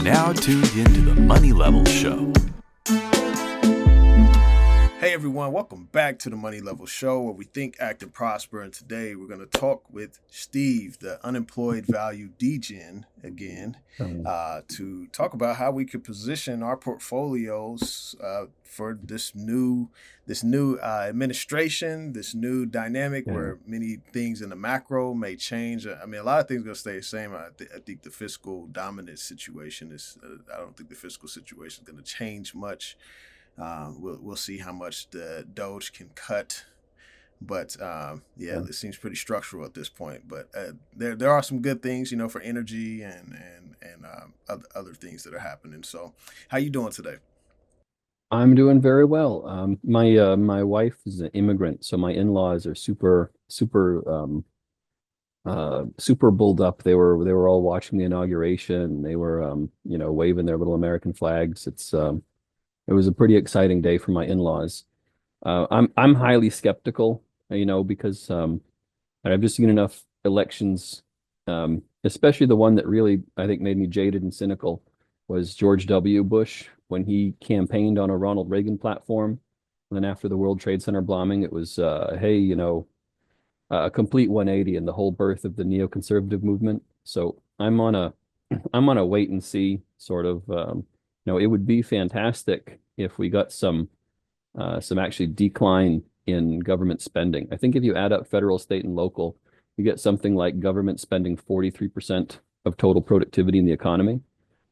now tuned into the Money Level Show. Hey everyone, welcome back to the Money Level Show, where we think, act, and prosper. And today we're going to talk with Steve, the unemployed value degen, again, to talk about how we could position our portfolios for this new administration, this new dynamic where many things in the macro may change. I mean, a lot of things are going to stay the same. I think the fiscal dominance situation is. I don't think the fiscal situation is going to change much. We'll see how much the Doge can cut, but it seems pretty structural at this point. But there are some good things, for energy and other things that are happening. So, how you doing today? I'm doing very well. My wife is an immigrant, so my in-laws are super bulled up. They were all watching the inauguration. They were waving their little American flags. It was a pretty exciting day for my in-laws. I'm highly skeptical, because I've just seen enough elections, especially the one that really I think made me jaded and cynical was George W. Bush when he campaigned on a Ronald Reagan platform. And then after the World Trade Center bombing, it was, a complete 180 and the whole birth of the neoconservative movement. So I'm on a wait and see sort of. It would be fantastic if we got some actually decline in government spending. I think if you add up federal, state, and local, you get something like government spending 43% of total productivity in the economy,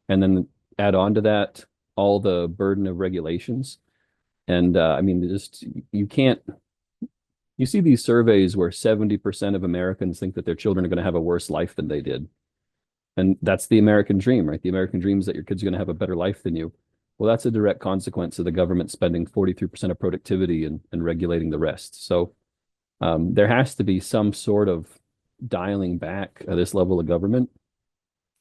and then add on to that all the burden of regulations. And you can't. You see these surveys where 70% of Americans think that their children are going to have a worse life than they did. And that's the American dream, right? The American dream is that your kids are going to have a better life than you. Well, that's a direct consequence of the government spending 43% of productivity and regulating the rest. So there has to be some sort of dialing back of this level of government.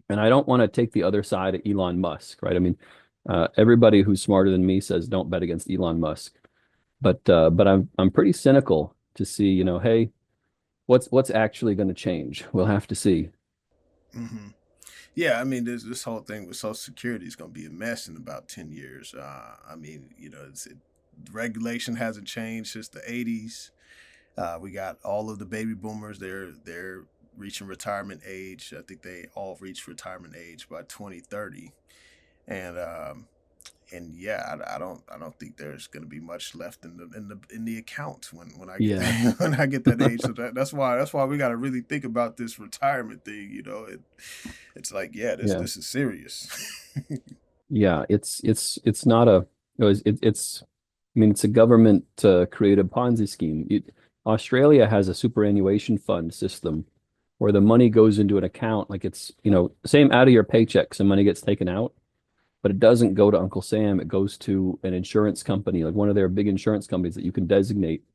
And I don't want to take the other side of Elon Musk, right? I mean, everybody who's smarter than me says don't bet against Elon Musk. But I'm pretty cynical to see, hey, what's actually going to change? We'll have to see. Mm-hmm. Yeah, I mean, this whole thing with Social Security is going to be a mess in about 10 years. Regulation hasn't changed since the 80s. We got all of the baby boomers. They're reaching retirement age. I think they all reach retirement age by 2030. I don't think there's going to be much left in the account when I get when I get that age. So that's why we got to really think about this retirement thing. It's like this is serious. It's not a it's a government created Ponzi scheme. Australia has a superannuation fund system where the money goes into an account like it's same out of your paycheck. Some money gets taken out. But it doesn't go to Uncle Sam. It goes to an insurance company, like one of their big insurance companies that you can designate.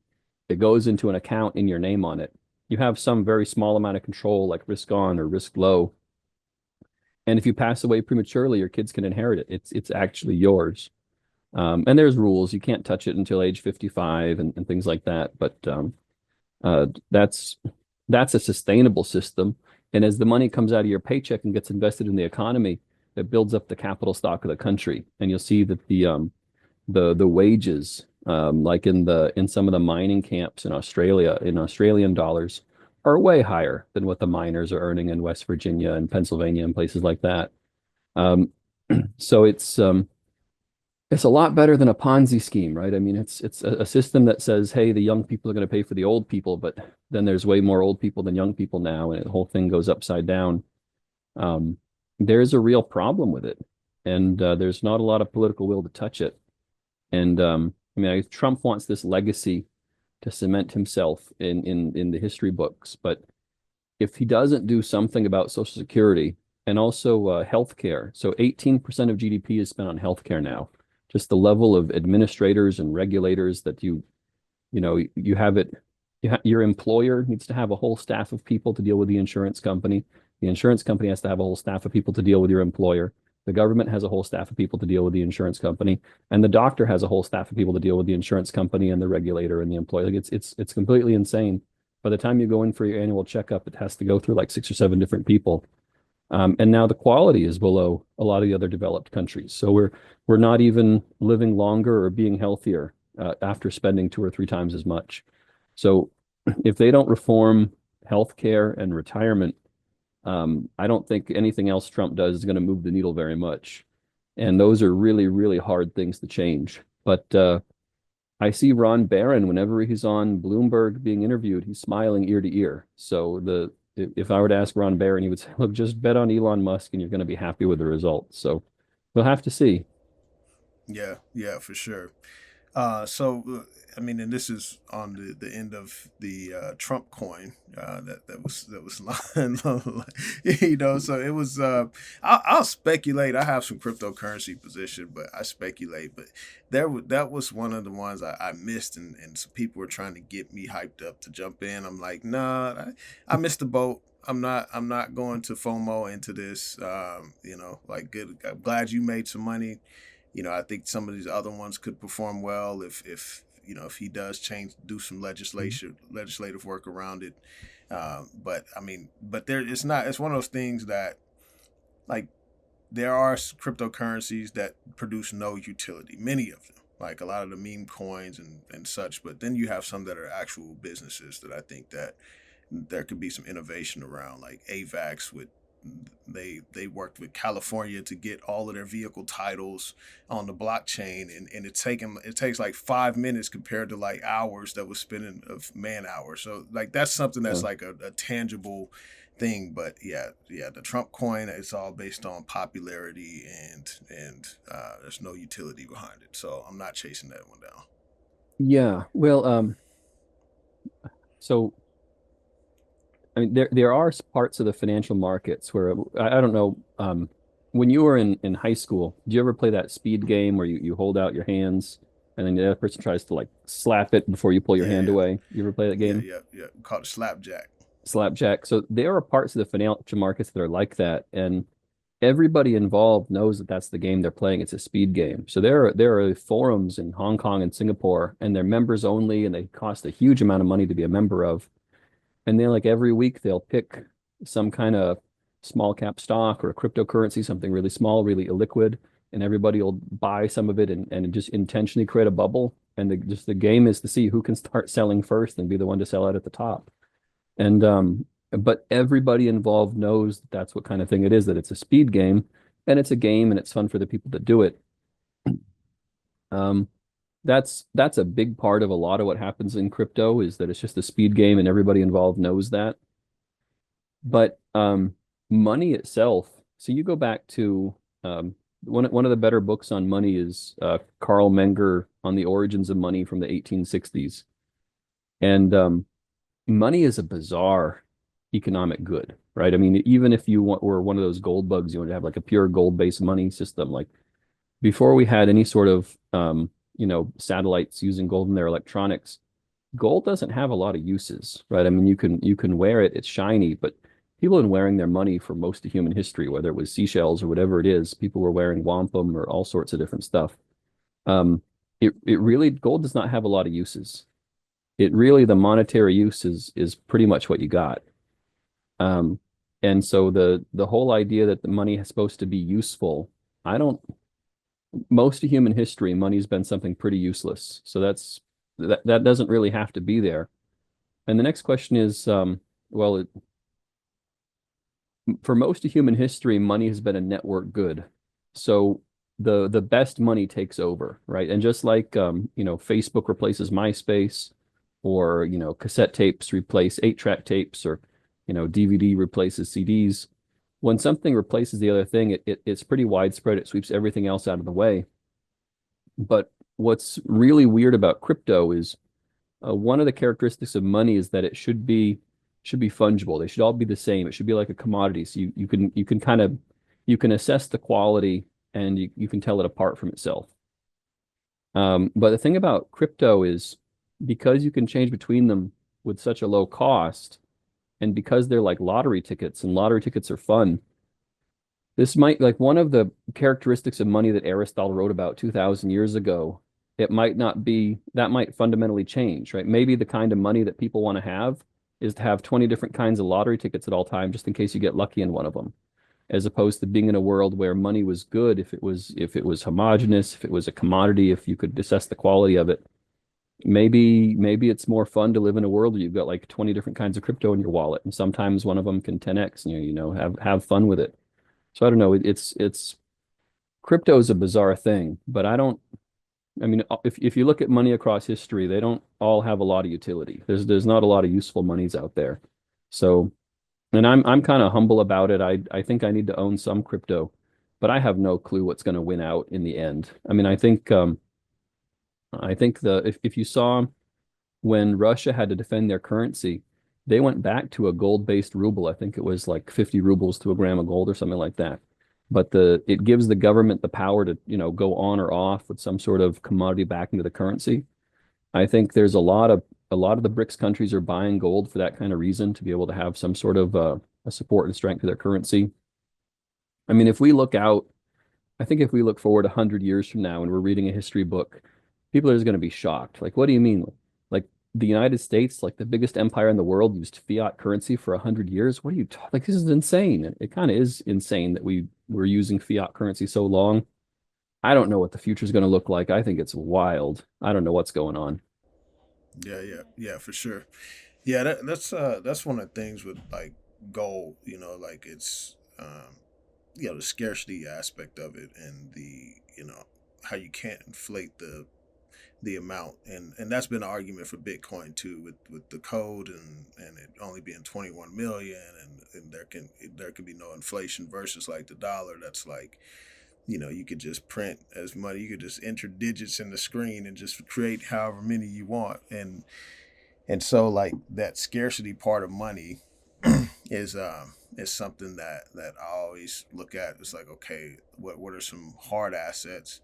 It goes into an account in your name on it. You have some very small amount of control, like risk on or risk low. And if you pass away prematurely, your kids can inherit it. It's actually yours. And there's rules. You can't touch it until age 55 and things like that. But that's a sustainable system. And as the money comes out of your paycheck and gets invested in the economy, it builds up the capital stock of the country, and you'll see that the wages, like in some of the mining camps in Australia, in Australian dollars, are way higher than what the miners are earning in West Virginia and Pennsylvania and places like that. So it's a lot better than a Ponzi scheme, right? I mean, it's a system that says, hey, the young people are going to pay for the old people, but then there's way more old people than young people now, and the whole thing goes upside down. There's a real problem with it, and there's not a lot of political will to touch it. And Trump wants this legacy to cement himself in the history books, but if he doesn't do something about Social Security and also healthcare, so 18% of GDP is spent on healthcare now. Just the level of administrators and regulators that you have it. Your employer needs to have a whole staff of people to deal with the insurance company. The insurance company has to have a whole staff of people to deal with your employer. The government has a whole staff of people to deal with the insurance company, and the doctor has a whole staff of people to deal with the insurance company and the regulator and the employer. Like it's completely insane. By the time you go in for your annual checkup, it has to go through like 6 or 7 different people. And now the quality is below a lot of the other developed countries. So we're not even living longer or being healthier after spending 2 or 3 times as much. So if they don't reform healthcare and retirement, I don't think anything else Trump does is going to move the needle very much. And those are really, really hard things to change. But I see Ron Barron whenever he's on Bloomberg being interviewed, he's smiling ear to ear. So if I were to ask Ron Barron, he would say, look, just bet on Elon Musk and you're going to be happy with the results. So we'll have to see. Yeah, yeah, for sure. I mean, and this is on the end of the Trump coin that was So it was. I'll speculate. I have some cryptocurrency position, but I speculate. But that was one of the ones I missed, and some people were trying to get me hyped up to jump in. I'm like, nah, I missed the boat. I'm not going to FOMO into this. Like good. I'm glad you made some money. I think some of these other ones could perform well if he does do some legislative work around it. But I mean, it's not. It's one of those things that, like, there are cryptocurrencies that produce no utility. Many of them, like a lot of the meme coins and such. But then you have some that are actual businesses that I think that there could be some innovation around, like AVAX with. They worked with California to get all of their vehicle titles on the blockchain, and it takes like 5 minutes compared to like hours that was spending of man hours. So like that's something that's like a tangible thing. But yeah, the Trump coin, it's all based on popularity and there's no utility behind it. So I'm not chasing that one down. Yeah. Well, so I mean, there are parts of the financial markets where I don't know. When you were in high school, did you ever play that speed game where you hold out your hands and then the other person tries to like slap it before you pull your hand away? You ever play that game? Yeah. Called slapjack. Slapjack. So there are parts of the financial markets that are like that, and everybody involved knows that that's the game they're playing. It's a speed game. So there are forums in Hong Kong and Singapore, and they're members only, and they cost a huge amount of money to be a member of. And then like every week they'll pick some kind of small cap stock or a cryptocurrency, something really small, really illiquid, and everybody will buy some of it and just intentionally create a bubble. And the game is to see who can start selling first and be the one to sell out at the top. And but everybody involved knows that that's what kind of thing it is, that it's a speed game and it's a game and it's fun for the people that do it. That's a big part of a lot of what happens in crypto, is that it's just a speed game and everybody involved knows that. But money itself, so you go back to one of the better books on money is Carl Menger on the origins of money from the 1860s. And money is a bizarre economic good, right? I mean, even if were one of those gold bugs, you want to have like a pure gold-based money system. Like before we had any sort of satellites using gold in their electronics, gold doesn't have a lot of uses, right? I mean, you can wear it, it's shiny, but people have been wearing their money for most of human history, whether it was seashells or whatever it is. People were wearing wampum or all sorts of different stuff. It really, gold does not have a lot of uses. It really, the monetary use is pretty much what you got. And so the whole idea that the money is supposed to be useful, most of human history, money's been something pretty useless. So that doesn't really have to be there. And the next question is, for most of human history, money has been a network good. So the best money takes over, right? And just like Facebook replaces MySpace, or cassette tapes replace 8-track tapes, or DVD replaces CDs. When something replaces the other thing, it's pretty widespread. It sweeps everything else out of the way. But what's really weird about crypto is one of the characteristics of money is that it should be fungible. They should all be the same. It should be like a commodity. So you can assess the quality and you can tell it apart from itself. But the thing about crypto is, because you can change between them with such a low cost, and because they're like lottery tickets, and lottery tickets are fun, this might, like, one of the characteristics of money that Aristotle wrote about 2,000 years ago, it might not be, that might fundamentally change, right? Maybe the kind of money that people want to have is to have 20 different kinds of lottery tickets at all time, just in case you get lucky in one of them. as opposed to being in a world where money was good if it was homogenous, if it was a commodity, if you could assess the quality of it. Maybe it's more fun to live in a world where you've got like 20 different kinds of crypto in your wallet, and sometimes one of them can 10x, and have fun with it. So I don't know. It's crypto is a bizarre thing, but I mean, if you look at money across history, they don't all have a lot of utility. There's not a lot of useful monies out there. So, and I'm kind of humble about it. I think I need to own some crypto, but I have no clue what's going to win out in the end. I mean, I think if you saw when Russia had to defend their currency, they went back to a gold-based ruble. I think it was like 50 rubles to a gram of gold or something like that. But it gives the government the power to, go on or off with some sort of commodity back into the currency. I think there's a lot of the BRICS countries are buying gold for that kind of reason, to be able to have some sort of a support and strength to their currency. I mean, I think if we look forward 100 years from now and we're reading a history book, people are just going to be shocked. Like, what do you mean? Like the United States, like the biggest empire in the world, used fiat currency for 100 years? What are you talking? Like, this is insane. It kind of is insane that we're using fiat currency so long. I don't know what the future is going to look like. I think it's wild. I don't know what's going on. Yeah, for sure. Yeah, that's one of the things with like gold. Like it's the scarcity aspect of it, and the how you can't inflate the amount, and that's been an argument for Bitcoin too, with the code and it only being 21 million, and there can be no inflation versus like the dollar. That's like, you could just print as money, you could just enter digits in the screen and just create however many you want, and so like that scarcity part of money is something that I always look at. It's like, okay, what are some hard assets?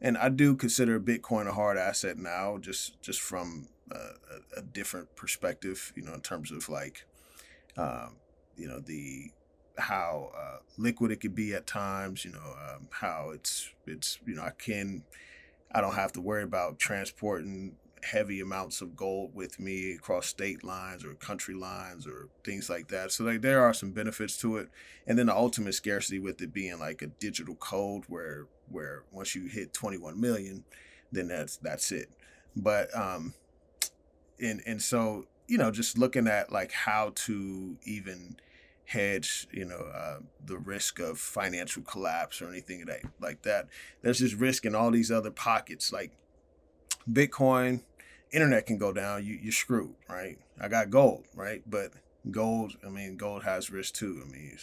And I do consider Bitcoin a hard asset now, just from a different perspective, in terms of like, the how liquid it could be at times, how it's I don't have to worry about transporting heavy amounts of gold with me across state lines or country lines or things like that. So like there are some benefits to it. And then the ultimate scarcity with it being like a digital code where once you hit 21 million, then that's it. But and so, just looking at like how to even hedge, the risk of financial collapse or anything like that. There's just risk in all these other pockets, like Bitcoin. Internet can go down, you're screwed, right? I got gold, right? But gold has risk too. I mean,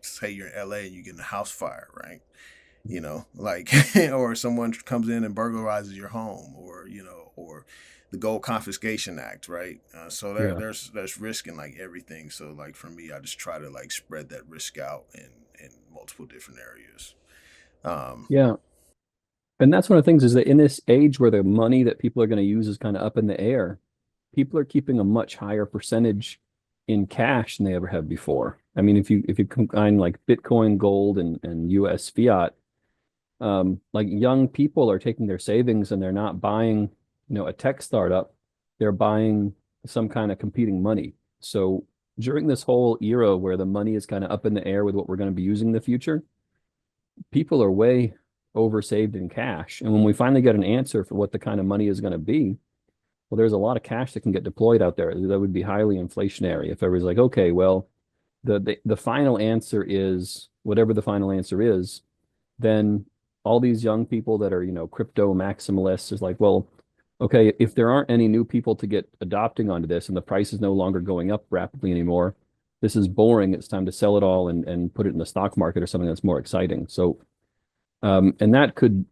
say you're in LA and you get in a house fire, right? Like, or someone comes in and burglarizes your home, or the Gold Confiscation Act, right? So there's risk in like everything. So like for me, I just try to like spread that risk out in multiple different areas. Yeah. And that's one of the things, is that in this age where the money that people are going to use is kind of up in the air, people are keeping a much higher percentage in cash than they ever have before. I mean, if you combine like Bitcoin, gold, and US fiat, like young people are taking their savings and they're not buying, a tech startup, they're buying some kind of competing money. So during this whole era where the money is kind of up in the air with what we're going to be using in the future, people are way oversaved in cash. And when we finally get an answer for what the kind of money is going to be, well, there's a lot of cash that can get deployed out there that would be highly inflationary. If everybody's like, okay, well, the final answer is whatever the final answer is, then all these young people that are, crypto maximalists is like, well, okay, if there aren't any new people to get adopting onto this and the price is no longer going up rapidly anymore, this is boring. It's time to sell it all and put it in the stock market or something that's more exciting. So, and that could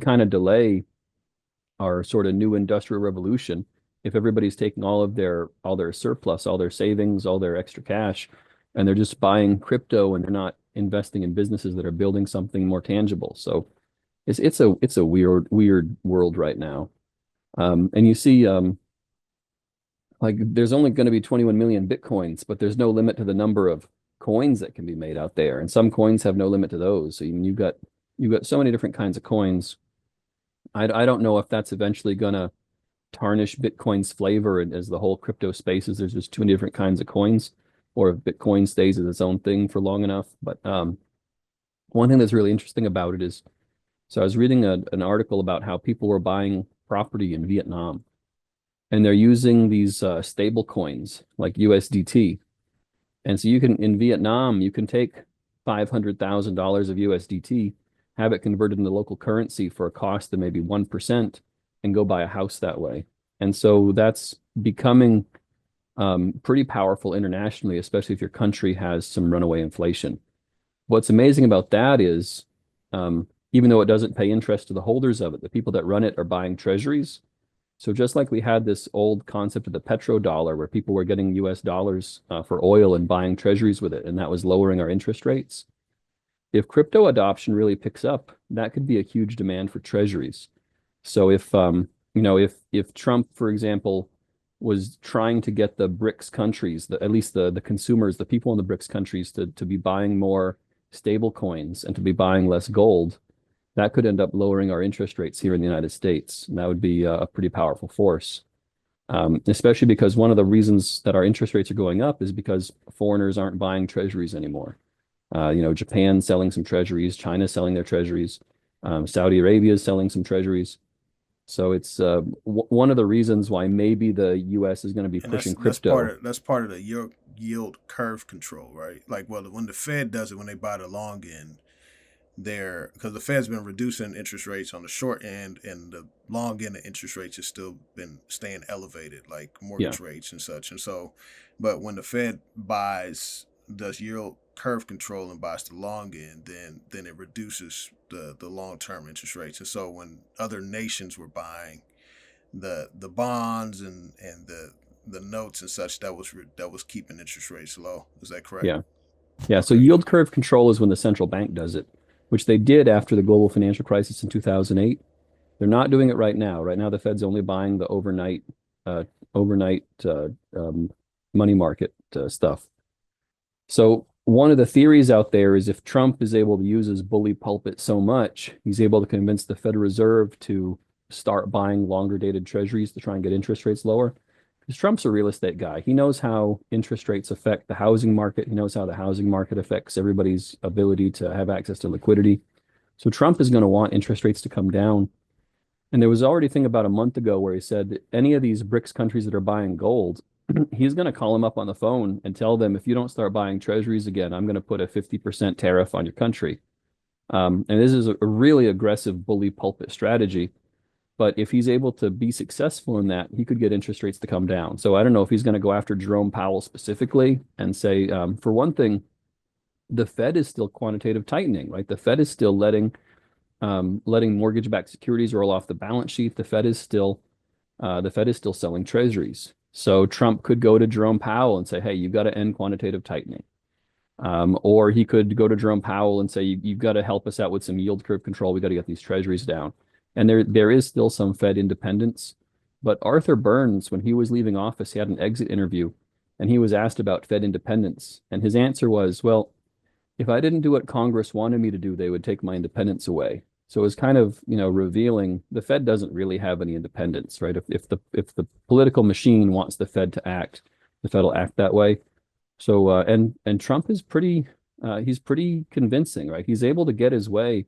kind of delay our sort of new industrial revolution if everybody's taking all their surplus, all their savings, all their extra cash, and they're just buying crypto and they're not investing in businesses that are building something more tangible. So it's a weird world right now. And you see, like there's only going to be 21 million Bitcoins, but there's no limit to the number of coins that can be made out there. And some coins have no limit to those. So you've got so many different kinds of coins. I don't know if that's eventually going to tarnish Bitcoin's flavor as the whole crypto space is there's just too many different kinds of coins. or if Bitcoin stays as its own thing for long enough. But one thing that's really interesting about it is, so I was reading an article about how people were buying property in Vietnam, and they're using these stable coins like USDT. And so you can, in Vietnam, you can take $500,000 of USDT, have it converted into local currency for a cost of maybe 1%, and go buy a house that way. And so that's becoming pretty powerful internationally, especially if your country has some runaway inflation. What's amazing about that is, even though it doesn't pay interest to the holders of it, the people that run it are buying treasuries. So just like we had this old concept of the petrodollar, where people were getting US dollars for oil and buying treasuries with it, and that was lowering our interest rates. If crypto adoption really picks up, that could be a huge demand for treasuries. So if if Trump, for example, was trying to get the BRICS countries, at least the consumers, the people in the BRICS countries, to be buying more stable coins and to be buying less gold, that could end up lowering our interest rates here in the United States. And that would be a pretty powerful force, especially because one of the reasons that our interest rates are going up is because foreigners aren't buying treasuries anymore. Japan selling some treasuries, China selling their treasuries, Saudi Arabia is selling some treasuries. So it's one of the reasons why maybe the U.S. is going to be And pushing that's crypto. that's part of the yield curve control, right? Like, well, when the Fed does it, when they buy the long end, there, because the Fed's been reducing interest rates on the short end, and the long end of interest rates has still been staying elevated, like Yeah, mortgage rates and such. And so, but when the Fed does yield curve control and buys the long end, then it reduces the long term interest rates. And so when other nations were buying the bonds and the notes and such, that was keeping interest rates low. Is that correct? yeah, yeah. So Okay. yield curve control is when the central bank does it, which they did after the global financial crisis in 2008. They're not doing it right now. Right now, the Fed's only buying the uh, overnight money market stuff. So one of the theories out there is if Trump is able to use his bully pulpit so much, he's able to convince the Federal Reserve to start buying longer dated treasuries to try and get interest rates lower. Because Trump's a real estate guy. He knows how interest rates affect the housing market. He knows how the housing market affects everybody's ability to have access to liquidity. So Trump is going to want interest rates to come down. And there was already a thing about a month ago where he said any of these BRICS countries that are buying gold, he's going to call them up on the phone and tell them, if you don't start buying treasuries again, I'm going to put a 50% tariff on your country. And this is a really aggressive bully pulpit strategy. But if he's able to be successful in that, he could get interest rates to come down. So I don't know if he's going to go after Jerome Powell specifically and say, for one thing, the Fed is still quantitative tightening, right? The Fed is still letting mortgage-backed securities roll off the balance sheet. The Fed is still selling treasuries. So Trump could go to Jerome Powell and say, "Hey, you've got to end quantitative tightening." Or he could go to Jerome Powell and say, "You've got to help us out with some yield curve control. We got to get these treasuries down." And there is still some Fed independence. But Arthur Burns, when he was leaving office, he had an exit interview, and he was asked about Fed independence, and his answer was, "Well, if I didn't do what Congress wanted me to do, they would take my independence away." So it was kind of, revealing the Fed doesn't really have any independence, right? If the political machine wants the Fed to act, the Fed will act that way. So and Trump is he's pretty convincing, right? He's able to get his way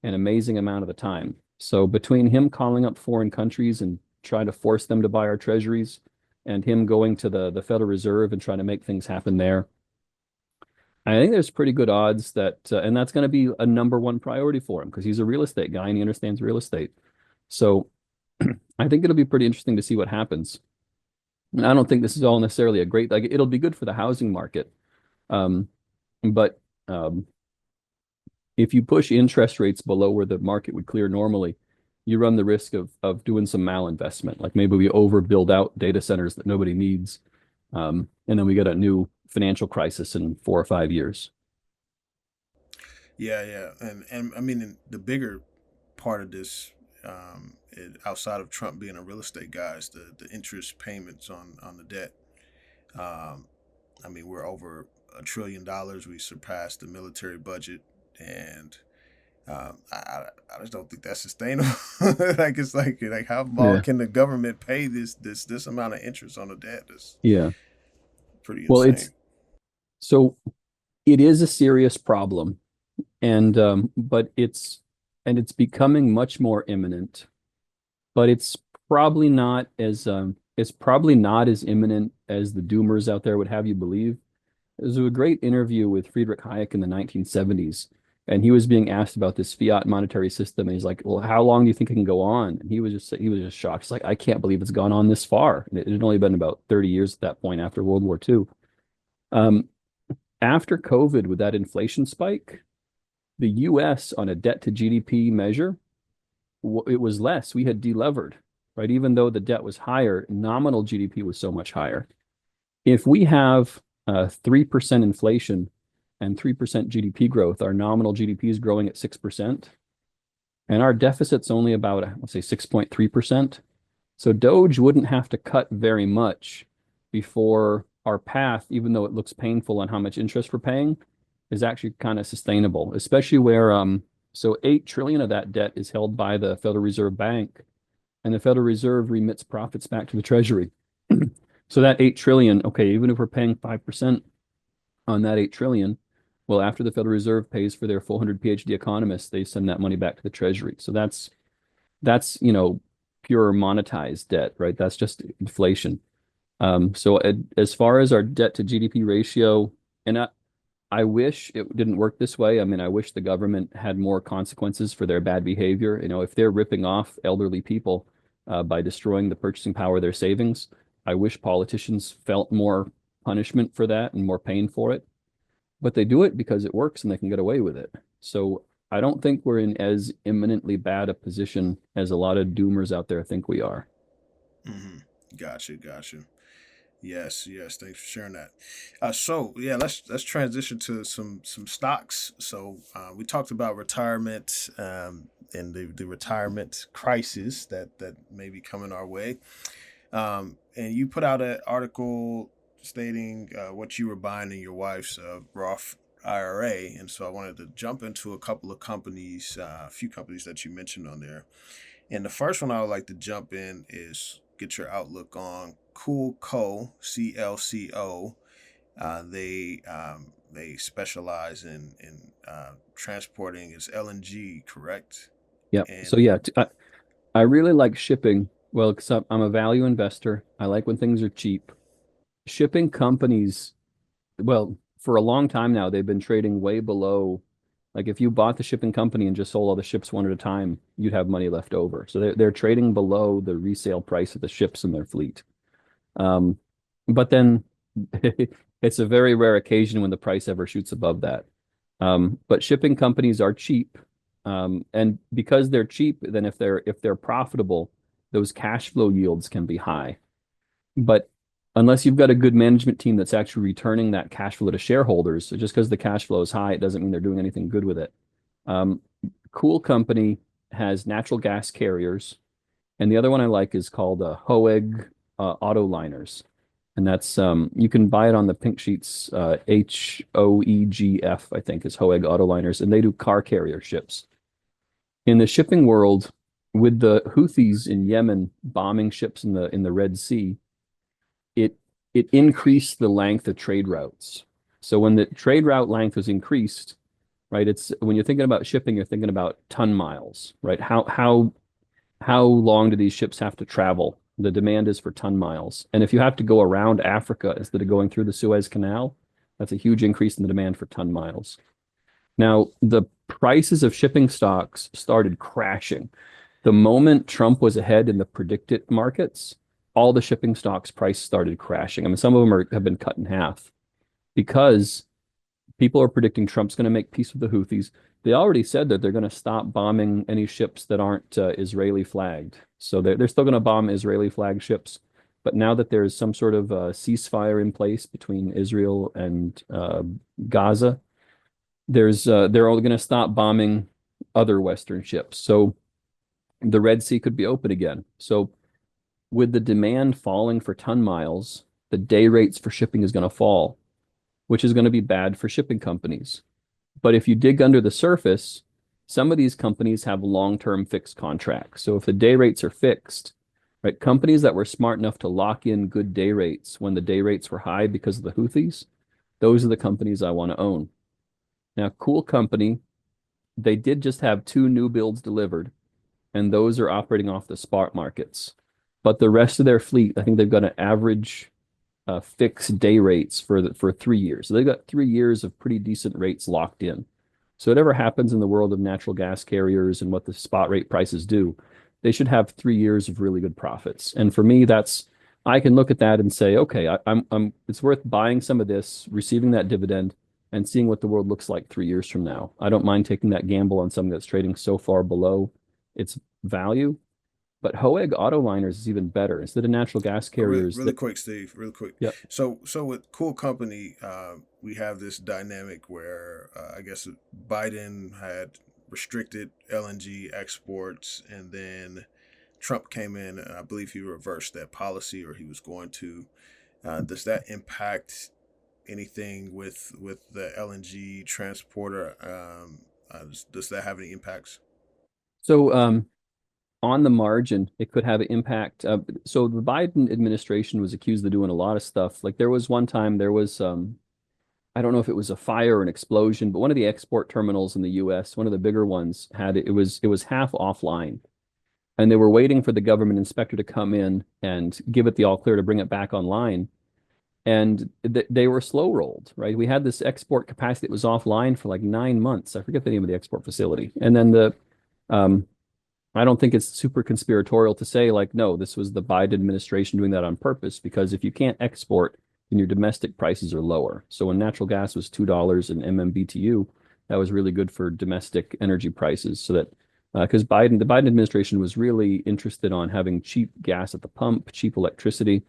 an amazing amount of the time. So between him calling up foreign countries and trying to force them to buy our treasuries, and him going to the Federal Reserve and trying to make things happen there, I think there's pretty good odds that, and that's going to be a number one priority for him because he's a real estate guy and he understands real estate. So I think it'll be pretty interesting to see what happens. And I don't think this is all necessarily like it'll be good for the housing market. Um, but if you push interest rates below where the market would clear normally, you run the risk of doing some malinvestment. Like maybe we overbuild out data centers that nobody needs. And then we get a new financial crisis in 4 or 5 years. Yeah, yeah, and I mean the bigger part of this, outside of Trump being a real estate guy, is the interest payments on the debt. Um, I mean, we're over $1 trillion. We surpassed the military budget, and I just don't think that's sustainable. Like it's like how long Yeah. can the government pay this amount of interest on the debt? That's Yeah. pretty Well, insane. So it is a serious problem, and but it's becoming more imminent. But it's probably not as imminent as the doomers out there would have you believe. There's a great interview with Friedrich Hayek in the 1970s, and he was being asked about this fiat monetary system, and he's like, "Well, how long do you think it can go on?" And he was just shocked. He's like, "I can't believe it's gone on this far." And it had only been about 30 years at that point after World War II. Um, After COVID, with that inflation spike, the U.S. on a debt to GDP measure, it was less. We had delevered, right? Even though the debt was higher, nominal GDP was so much higher. If we have 3% inflation and 3% GDP growth, our nominal GDP is growing at 6%, and our deficit's only about, let's say, 6.3%. So Doge wouldn't have to cut very much before our path, even though it looks painful on how much interest we're paying, is actually kind of sustainable, especially where so 8 trillion of that debt is held by the Federal Reserve Bank, and the Federal Reserve remits profits back to the Treasury. So that 8 trillion, okay, even if we're paying 5% on that 8 trillion, well, after the Federal Reserve pays for their 400 PhD economists, they send that money back to the Treasury. So that's pure monetized debt, right? That's just inflation. So as far as our debt to GDP ratio, and I wish it didn't work this way. I mean, I wish the government had more consequences for their bad behavior. If they're ripping off elderly people by destroying the purchasing power of their savings, I wish politicians felt more punishment for that and more pain for it. But they do it because it works and they can get away with it. So I don't think we're in as imminently bad a position as a lot of doomers out there think we are. Gotcha. Yes. Thanks for sharing that. So yeah, let's transition to some stocks. So we talked about retirement and the retirement crisis that may be coming our way. And you put out an article stating what you were buying in your wife's Roth IRA, and so I wanted to jump into a couple of companies, a few companies that you mentioned on there. And the first one I would like to jump in is get your outlook on Clco, CLCO. They specialize in transporting its LNG, correct? Yeah. So And yeah, I really like shipping. Well, because I'm a value investor. I like when things are cheap. Shipping companies, well, for a long time now, they've been trading way below. Like if you bought the shipping company and just sold all the ships one at a time, you'd have money left over. So they're trading below the resale price of the ships in their fleet. Um, but then it's a very rare occasion when the price ever shoots above that. But shipping companies are cheap. And because they're cheap, then if they're profitable, those cash flow yields can be high. But unless you've got a good management team that's actually returning that cash flow to shareholders, so just because the cash flow is high, it doesn't mean they're doing anything good with it. Cool Company has natural gas carriers, and the other one I like is called Hoegh Autoliners, and that's you can buy it on the pink sheets. Hoegf, I think, is Hoegh Autoliners, and they do car carrier ships. In the shipping world, with the Houthis in Yemen bombing ships in the Red Sea, it increased the length of trade routes. So when the trade route length was increased, right? It's when you're thinking about shipping, you're thinking about ton miles, right? How long do these ships have to travel? The demand is for ton miles. And if you have to go around Africa instead of going through the Suez Canal, that's a huge increase in the demand for ton miles. Now, the prices of shipping stocks started crashing. The moment Trump was ahead in the predicted markets, all the shipping stocks price started crashing. I mean, some of them have been cut in half because people are predicting Trump's going to make peace with the Houthis. They already said that they're going to stop bombing any ships that aren't Israeli flagged. So they're still going to bomb Israeli flagged ships. But now that there's some sort of ceasefire in place between Israel and Gaza, they're all going to stop bombing other Western ships. So the Red Sea could be open again. So with the demand falling for ton miles, the day rates for shipping is going to fall, which is going to be bad for shipping companies. But if you dig under the surface, some of these companies have long-term fixed contracts. So if the day rates are fixed, right, companies that were smart enough to lock in good day rates when the day rates were high because of the Houthis, those are the companies I want to own. Now, Cool Company, they did just have 2 new builds delivered, and those are operating off the spot markets. But the rest of their fleet, I think they've got an average fixed day rates for 3 years. So they've got 3 years of pretty decent rates locked in. So whatever happens in the world of natural gas carriers and what the spot rate prices do, they should have 3 years of really good profits. And for me, I can look at that and say, okay, it's worth buying some of this, receiving that dividend, and seeing what the world looks like 3 years from now. I don't mind taking that gamble on something that's trading so far below its value. But Hoegh Autoliners is even better. Instead of natural gas carriers. Really quick, Steve. Really quick. Yeah. So with Cool Company, we have this dynamic where I guess Biden had restricted LNG exports, and then Trump came in, and I believe he reversed that policy, or he was going to. Does that impact anything with the LNG transporter? Does that have any impacts? So on the margin, it could have an impact. So the Biden administration was accused of doing a lot of stuff. Like there was one time there was I don't know if it was a fire or an explosion, but one of the export terminals in the US, one of the bigger ones, it was half offline. And they were waiting for the government inspector to come in and give it the all clear to bring it back online. And they were slow rolled, right? We had this export capacity that was offline for like 9 months. I forget the name of the export facility. And then I don't think it's super conspiratorial to say like, no, this was the Biden administration doing that on purpose, because if you can't export, then your domestic prices are lower. So when natural gas was $2 an MMBTU, that was really good for domestic energy prices. So that because the Biden administration was really interested on having cheap gas at the pump, cheap electricity.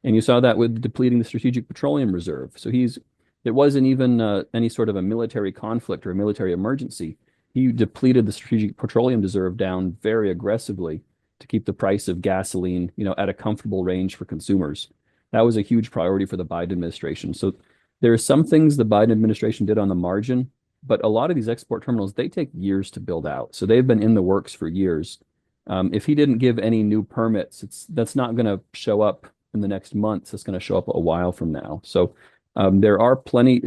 And you saw that with depleting the Strategic Petroleum Reserve. So it wasn't even any sort of a military conflict or a military emergency. He depleted the Strategic Petroleum Reserve down very aggressively to keep the price of gasoline, at a comfortable range for consumers. That was a huge priority for the Biden administration. So there are some things the Biden administration did on the margin, but a lot of these export terminals, they take years to build out. So they've been in the works for years. If he didn't give any new permits, that's not going to show up in the next months. It's going to show up a while from now. So there are plenty.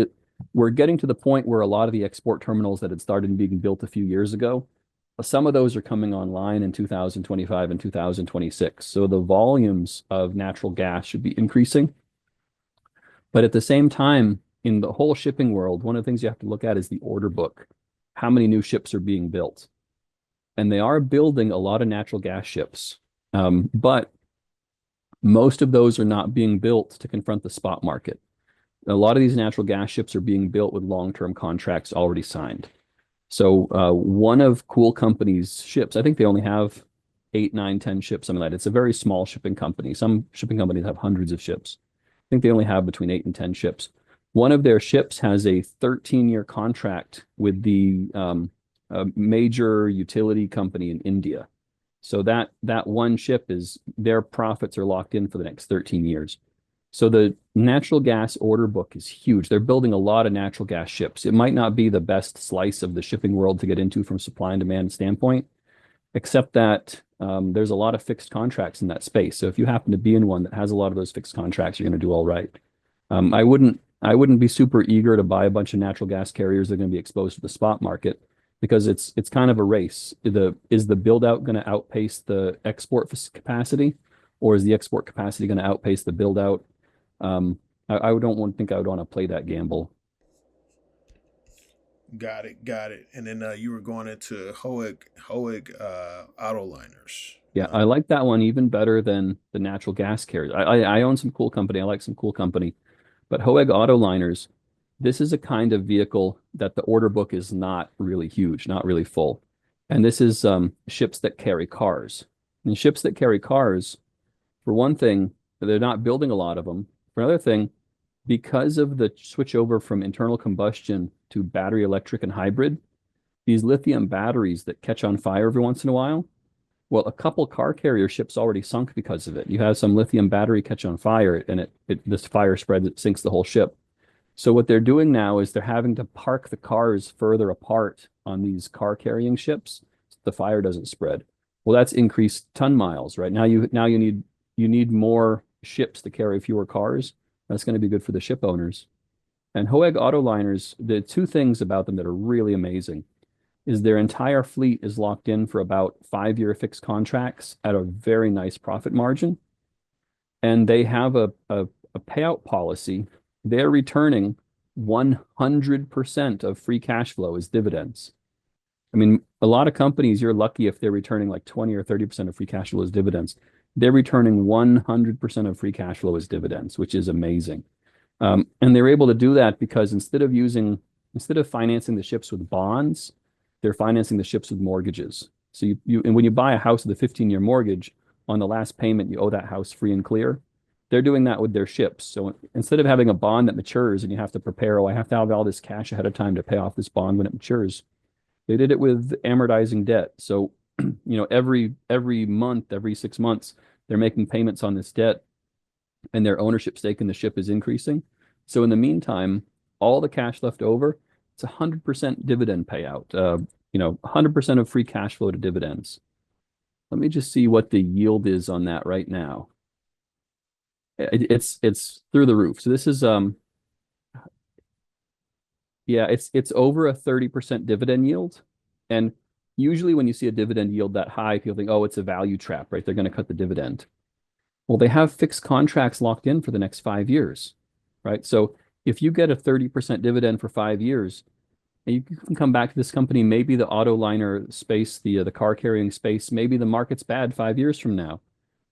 We're getting to the point where a lot of the export terminals that had started being built a few years ago, some of those are coming online in 2025 and 2026. So the volumes of natural gas should be increasing. But at the same time, in the whole shipping world, one of the things you have to look at is the order book. How many new ships are being built? And they are building a lot of natural gas ships. But most of those are not being built to confront the spot market. A lot of these natural gas ships are being built with long-term contracts already signed. So one of Cool Company's ships, I think they only have 8, 9, 10 ships, something like that. It's a very small shipping company. Some shipping companies have hundreds of ships. I think they only have between 8 and 10 ships. One of their ships has a 13-year contract with the major utility company in India. So that one ship their profits are locked in for the next 13 years. So the natural gas order book is huge. They're building a lot of natural gas ships. It might not be the best slice of the shipping world to get into from supply and demand standpoint, except that there's a lot of fixed contracts in that space. So if you happen to be in one that has a lot of those fixed contracts, you're going to do all right. I wouldn't be super eager to buy a bunch of natural gas carriers that are going to be exposed to the spot market, because it's kind of a race. Is the build out going to outpace the export capacity, or is the export capacity going to outpace the build out? I don't think I would want to play that gamble. Got it. And then you were going into Hoegh Autoliners. Yeah, I like that one even better than the natural gas carriers. I own some Cool Company. I like some Cool Company. But Hoegh Autoliners, this is a kind of vehicle that the order book is not really huge, not really full. And this is ships that carry cars. And ships that carry cars, for one thing, they're not building a lot of them. For another thing, because of the switch over from internal combustion to battery electric and hybrid, these lithium batteries that catch on fire every once in a while, well, a couple car carrier ships already sunk because of it. You have some lithium battery catch on fire, and this fire spreads, it sinks the whole ship. So what they're doing now is they're having to park the cars further apart on these car carrying ships so the fire doesn't spread. Well, that's increased ton miles, right? Now you need more ships to carry fewer cars. That's going to be good for the ship owners. And Hoegh Autoliners, the two things about them that are really amazing is their entire fleet is locked in for about 5-year fixed contracts at a very nice profit margin. And they have a payout policy. They're returning 100% of free cash flow as dividends. I mean, a lot of companies, you're lucky if they're returning like 20 or 30% of free cash flow as dividends. They're returning 100% of free cash flow as dividends, which is amazing. And they're able to do that because instead of financing the ships with bonds, they're financing the ships with mortgages. So and when you buy a house with a 15-year mortgage, on the last payment, you owe that house free and clear. They're doing that with their ships. So instead of having a bond that matures and you have to prepare, oh, I have to have all this cash ahead of time to pay off this bond when it matures, they did it with amortizing debt. So, every month, every 6 months, they're making payments on this debt and their ownership stake in the ship is increasing. So in the meantime, all the cash left over, it's 100% dividend payout, 100% of free cash flow to dividends. Let me just see what the yield is on that right now. It's through the roof. So this is it's over a 30% dividend yield. And usually when you see a dividend yield that high, people think, oh, it's a value trap, right? They're going to cut the dividend. Well, they have fixed contracts locked in for the next 5 years, right? So if you get a 30% dividend for 5 years, and you can come back to this company, maybe the autoliner space, the car carrying space, maybe the market's bad 5 years from now,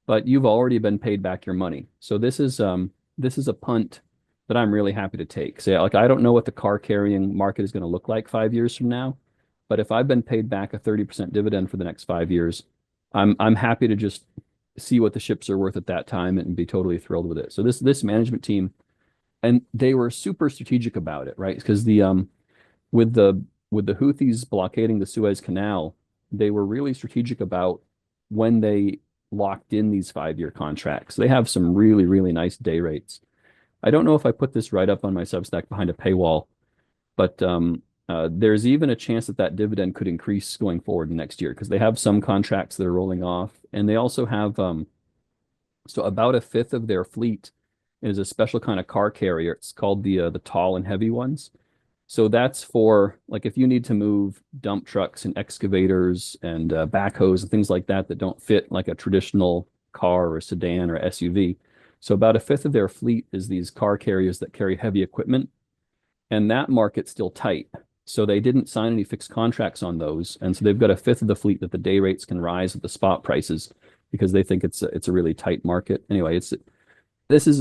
but you've already been paid back your money. So this is a punt that I'm really happy to take. So like I don't know what the car carrying market is going to look like 5 years from now, but if I've been paid back a 30% dividend for the next 5 years, I'm happy to just see what the ships are worth at that time and be totally thrilled with it. So this management team, and they were super strategic about it, right? Because with the Houthis blockading the Suez Canal, they were really strategic about when they locked in these 5-year contracts. They have some really, really nice day rates. I don't know if I put this right up on my Substack behind a paywall, but there's even a chance that dividend could increase going forward next year because they have some contracts that are rolling off, and they also have so about a fifth of their fleet is a special kind of car carrier. It's called the tall and heavy ones. So that's for like if you need to move dump trucks and excavators and backhoes and things like that don't fit like a traditional car or sedan or SUV. So about a fifth of their fleet is these car carriers that carry heavy equipment, and that market's still tight. So they didn't sign any fixed contracts on those, and so they've got a fifth of the fleet that the day rates can rise with the spot prices because they think it's a really tight market. Anyway,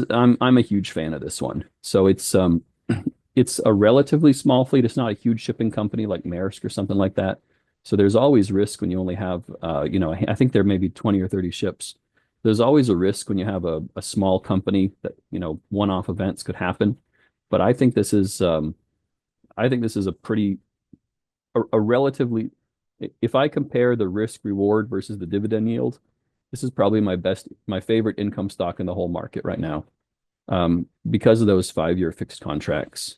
I'm a huge fan of this one. So it's a relatively small fleet. It's not a huge shipping company like Maersk or something like that. So there's always risk when you only have, I think there may be 20 or 30 ships. There's always a risk when you have a small company that, one-off events could happen. But I think this is a relatively, if I compare the risk reward versus the dividend yield, this is probably my favorite income stock in the whole market right now, because of those 5-year fixed contracts.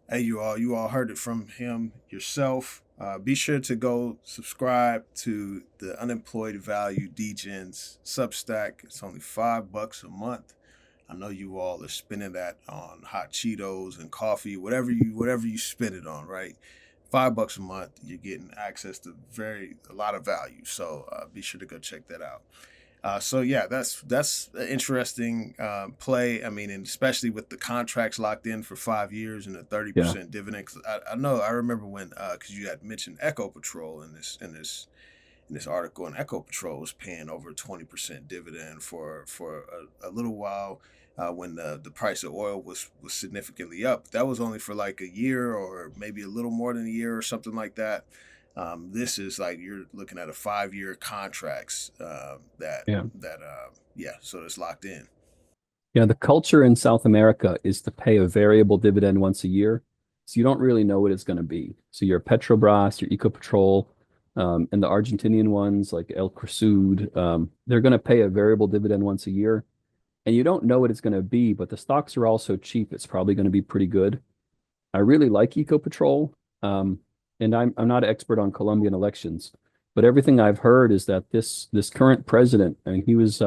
Hey, you all heard it from him yourself. Be sure to go subscribe to the Unemployed Value Degens Substack. It's only $5 a month. I know you all are spending that on hot Cheetos and coffee, whatever you spend it on, right? $5 a month, you're getting access to a lot of value. So be sure to go check that out. So yeah, that's an interesting play. I mean, and especially with the contracts locked in for 5 years and a 30% dividend. 'Cause I remember when because you had mentioned Ecopetrol in this article, and Ecopetrol was paying over 20% dividend for a little while when the price of oil was significantly up. That was only for like a year or maybe a little more than a year or something like that. This is like you're looking at a 5-year contracts so it's locked in. Yeah, the culture in South America is to pay a variable dividend once a year. So you don't really know what it's going to be. So your Petrobras, your Ecopetrol, and the Argentinian ones like El Cresud, they're going to pay a variable dividend once a year. And you don't know what it's going to be, but the stocks are also cheap. It's probably going to be pretty good. I really like Ecopetrol. And I'm not an expert on Colombian elections, but everything I've heard is that this current president, I mean, he was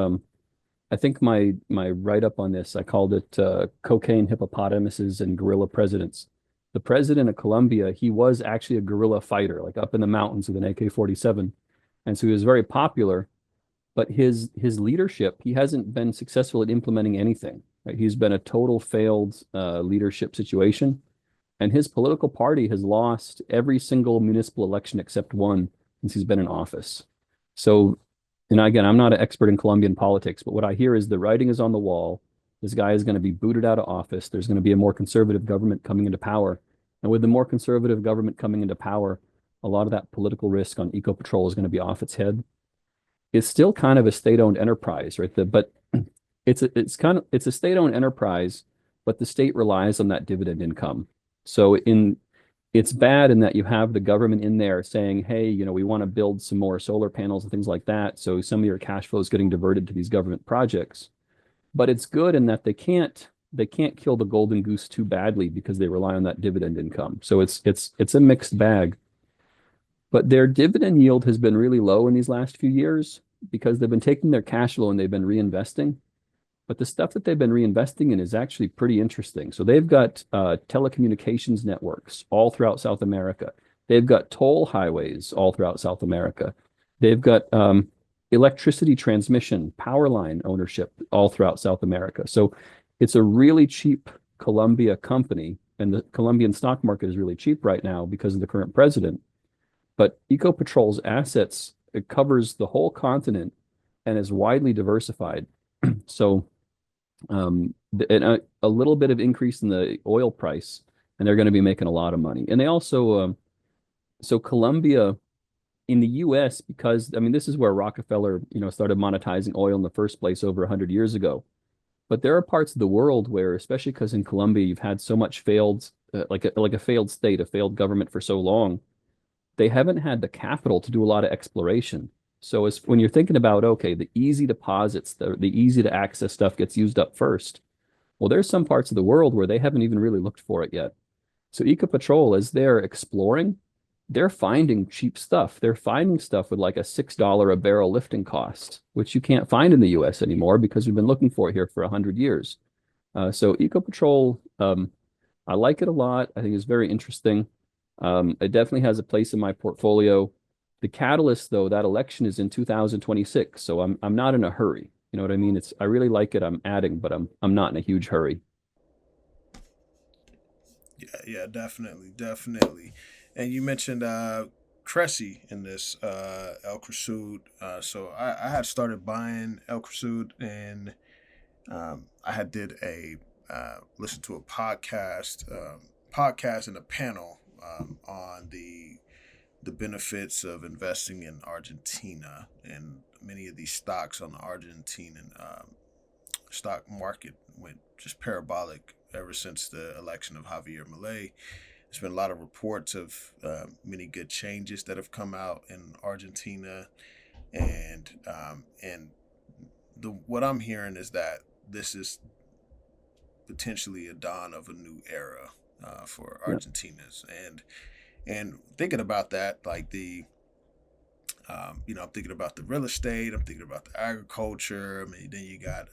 I think my write-up on this, I called it cocaine hippopotamuses and guerrilla presidents. The president of Colombia, he was actually a guerrilla fighter, like up in the mountains with an AK-47. And so he was very popular, but his leadership, he hasn't been successful at implementing anything. Right? He's been a total failed leadership situation. And his political party has lost every single municipal election except one since he's been in office. So, and again, I'm not an expert in Colombian politics, but what I hear is the writing is on the wall. This guy is going to be booted out of office. There's going to be a more conservative government coming into power. And with the more conservative government coming into power, a lot of that political risk on Ecopetrol is going to be off its head. It's still kind of a state-owned enterprise, right? But it's a state-owned enterprise, but the state relies on that dividend income. So it's bad in that you have the government in there saying, hey, we want to build some more solar panels and things like that. So some of your cash flow is getting diverted to these government projects. But it's good in that they can't kill the golden goose too badly because they rely on that dividend income. So it's a mixed bag. But their dividend yield has been really low in these last few years because they've been taking their cash flow and they've been reinvesting. But the stuff that they've been reinvesting in is actually pretty interesting. So they've got telecommunications networks all throughout South America. They've got toll highways all throughout South America. They've got electricity transmission, power line ownership all throughout South America. So it's a really cheap Colombia company, and the Colombian stock market is really cheap right now because of the current president. But Ecopetrol's assets, it covers the whole continent and is widely diversified. So and a little bit of increase in the oil price, and they're going to be making a lot of money. And they also, so Colombia in the U.S., because I mean, this is where Rockefeller, started monetizing oil in the first place over 100 years ago. But there are parts of the world where, especially because in Colombia you've had so much failed, like a failed state, a failed government for so long, they haven't had the capital to do a lot of exploration. So as when you're thinking about, okay, the easy deposits, the easy to access stuff gets used up first. Well, there's some parts of the world where they haven't even really looked for it yet. So Ecopetrol, as they're exploring, they're finding cheap stuff. They're finding stuff with like a $6 a barrel lifting cost, which you can't find in the US anymore because we've been looking for it here for 100 years. So Ecopetrol, I like it a lot. I think it's very interesting. It definitely has a place in my portfolio. The catalyst, though, that election is in 2026, so I'm not in a hurry. You know what I mean? I really like it. I'm adding, but I'm not in a huge hurry. Yeah, definitely. And you mentioned Cresy in this El Cresud. So I had started buying El Cresud, and I had did a listen to a podcast and a panel on the benefits of investing in Argentina, and many of these stocks on the Argentinian stock market went just parabolic ever since the election of Javier Milei. There's been a lot of reports of many good changes that have come out in Argentina, and what I'm hearing is that this is potentially a dawn of a new era for Argentina's. And thinking about that, like I'm thinking about the real estate, I'm thinking about the agriculture. I mean, then you got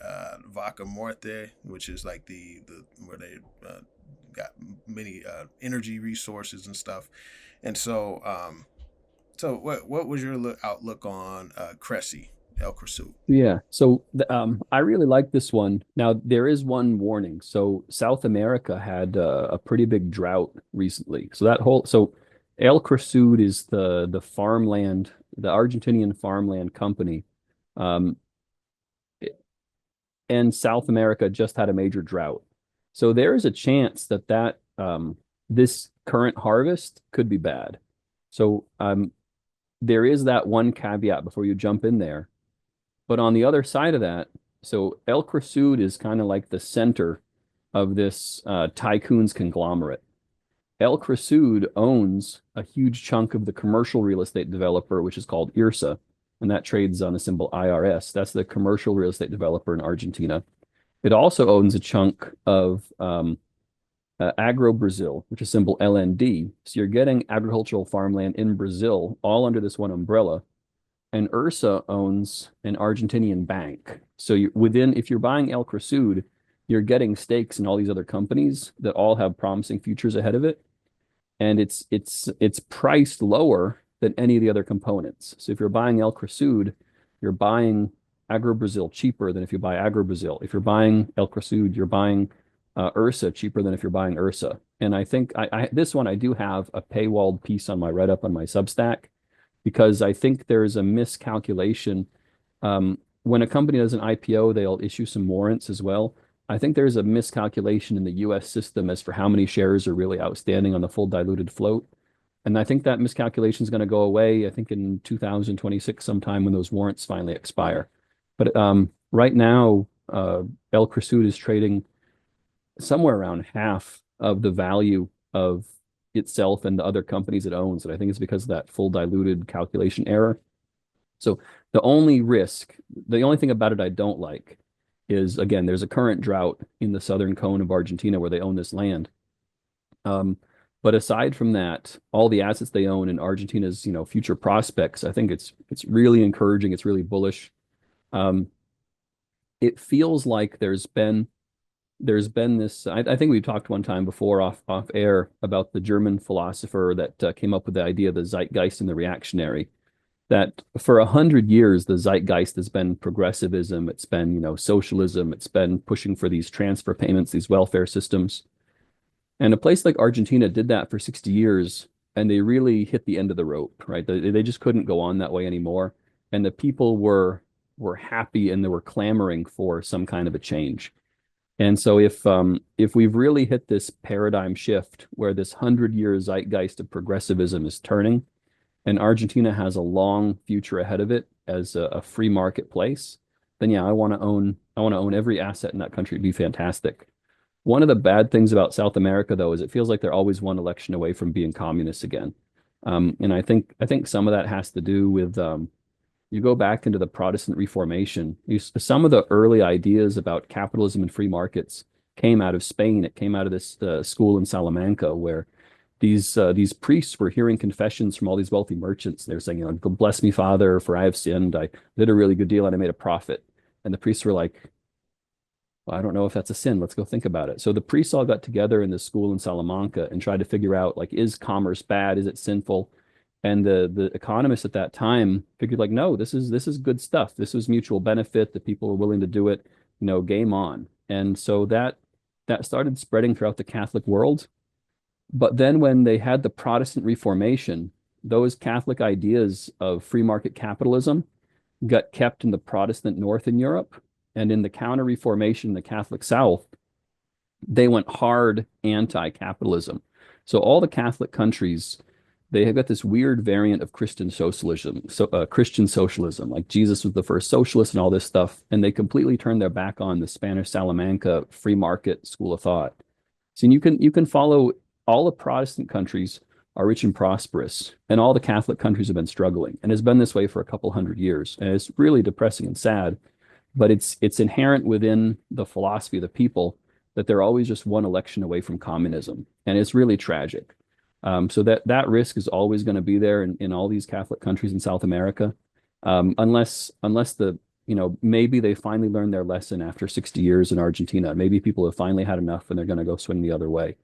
Vaca Muerta, which is like the where they got many energy resources and stuff. And so, what was your outlook on Cresy, El Cresud? Yeah. So I really like this one. Now, there is one warning. So South America had a pretty big drought recently. So El Cresud is the farmland, the Argentinian farmland company. And South America just had a major drought. So there is a chance that this current harvest could be bad. So there is that one caveat before you jump in there. But on the other side of that, so El Cresud is kind of like the center of this tycoon's conglomerate. El Cresud owns a huge chunk of the commercial real estate developer, which is called IRSA, and that trades on the symbol IRS. That's the commercial real estate developer in Argentina. It also owns a chunk of Agro Brazil, which is symbol LND. So you're getting agricultural farmland in Brazil all under this one umbrella. and Ursa owns an Argentinian bank. So if you're buying El Cresud, you're getting stakes in all these other companies that all have promising futures ahead of it, and it's priced lower than any of the other components. So if you're buying El Cresud, you're buying Agro Brazil cheaper than if you buy Agro Brazil. If you're buying El Cresud, you're buying Ursa cheaper than if you're buying Ursa. And I think this one I do have a paywalled piece on my write-up on my Substack because I think there's a miscalculation. When a company does an IPO, they'll issue some warrants as well. I think there's a miscalculation in the US system as for how many shares are really outstanding on the full diluted float. And I think that miscalculation is going to go away, I think in 2026 sometime when those warrants finally expire. But right now, El Cresud is trading somewhere around half of the value of itself and the other companies it owns. And I think it's because of that full diluted calculation error. So the only thing about it I don't like is, again, there's a current drought in the southern cone of Argentina where they own this land. But aside from that, all the assets they own in Argentina's, future prospects, I think it's really encouraging. It's really bullish. It feels like there's been this. I think we talked one time before off air about the German philosopher that came up with the idea of the zeitgeist and the reactionary. That for 100 years the zeitgeist has been progressivism. It's been socialism. It's been pushing for these transfer payments, these welfare systems. And a place like Argentina did that for 60 years, and they really hit the end of the rope, right? They just couldn't go on that way anymore. And the people were happy and they were clamoring for some kind of a change. And so if we've really hit this paradigm shift where this 100-year zeitgeist of progressivism is turning, and Argentina has a long future ahead of it as a free market place, then yeah, I want to own every asset in that country. It'd be fantastic. One of the bad things about South America, though, is it feels like they're always one election away from being communists again. And I think some of that has to do with you go back into the Protestant Reformation. Some of the early ideas about capitalism and free markets came out of Spain. It came out of this school in Salamanca where these priests were hearing confessions from all these wealthy merchants. They were saying, bless me, Father, for I have sinned. I did a really good deal and I made a profit. And the priests were like, well, I don't know if that's a sin. Let's go think about it. So the priests all got together in this school in Salamanca and tried to figure out, is commerce bad? Is it sinful? And the economists at that time figured, no, this is good stuff. This was mutual benefit. The people were willing to do it. Game on. And so that started spreading throughout the Catholic world. But then when they had the Protestant Reformation, those Catholic ideas of free market capitalism got kept in the Protestant North in Europe. And in the Counter-Reformation, the Catholic South, they went hard anti-capitalism. So all the Catholic countries, they have got this weird variant of Christian socialism. So Christian socialism, like Jesus was the first socialist and all this stuff, and they completely turned their back on the Spanish Salamanca free market school of thought. So you can follow all the Protestant countries are rich and prosperous, and all the Catholic countries have been struggling, and it's been this way for a couple hundred years, and it's really depressing and sad. But it's inherent within the philosophy of the people that they're always just one election away from communism, and it's really tragic. So that risk is always going to be there in all these Catholic countries in South America, unless maybe they finally learned their lesson after 60 years in Argentina. Maybe people have finally had enough and they're going to go swing the other way.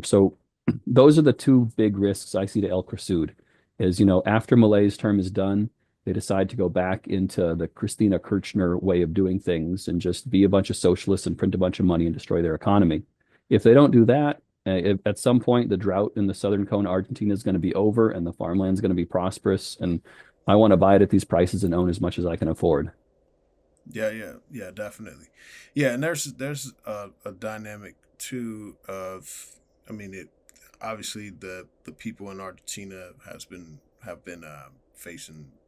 So those are the two big risks I see to El Cresud. Is after Milei's term is done, they decide to go back into the Christina Kirchner way of doing things and just be a bunch of socialists and print a bunch of money and destroy their economy. If they don't do that, at some point, the drought in the southern cone of Argentina is going to be over and the farmland is going to be prosperous. And I want to buy it at these prices and own as much as I can afford. Yeah, definitely. Yeah, and there's a dynamic too of, obviously the people in Argentina have been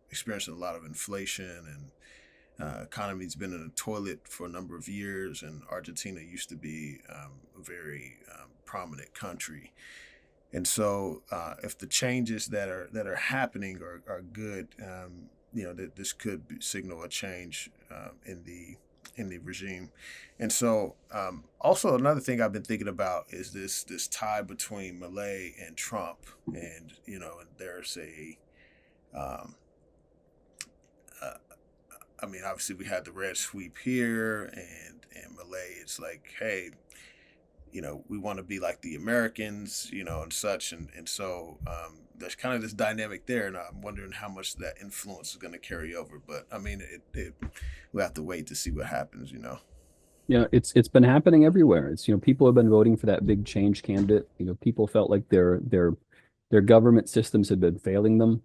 experiencing a lot of inflation, and economy's been in the toilet for a number of years, and Argentina used to be a very prominent country. And so if the changes that are happening are good, this could signal a change in the regime. And so also another thing I've been thinking about is this tie between Milei and Trump, and there's I mean, obviously we had the red sweep here, and Malay. It's like, hey, we want to be like the Americans, and such, and so there's kind of this dynamic there, and I'm wondering how much that influence is going to carry over. But I mean, we'll have to wait to see what happens. Yeah, it's been happening everywhere. It's, people have been voting for that big change candidate. People felt like their government systems had been failing them.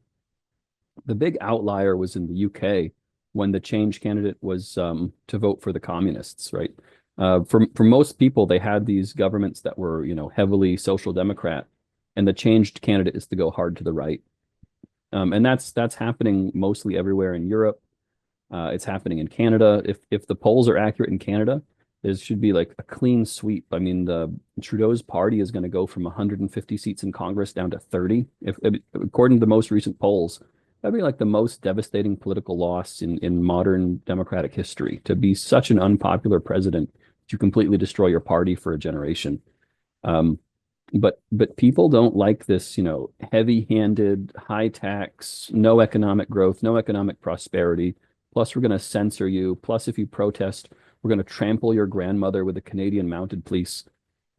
The big outlier was in the UK when the change candidate was to vote for the communists, right? For most people, they had these governments that were, heavily social democrat, and the changed candidate is to go hard to the right. And that's happening mostly everywhere in Europe. It's happening in Canada. If the polls are accurate in Canada, there should be like a clean sweep. I mean, the Trudeau's party is going to go from 150 seats in Congress down to 30. If according to the most recent polls, that'd be like the most devastating political loss in modern democratic history, to be such an unpopular president to completely destroy your party for a generation. But people don't like this, heavy-handed, high tax, no economic growth, no economic prosperity. Plus, we're going to censor you. Plus, if you protest, we're going to trample your grandmother with the Canadian Mounted Police.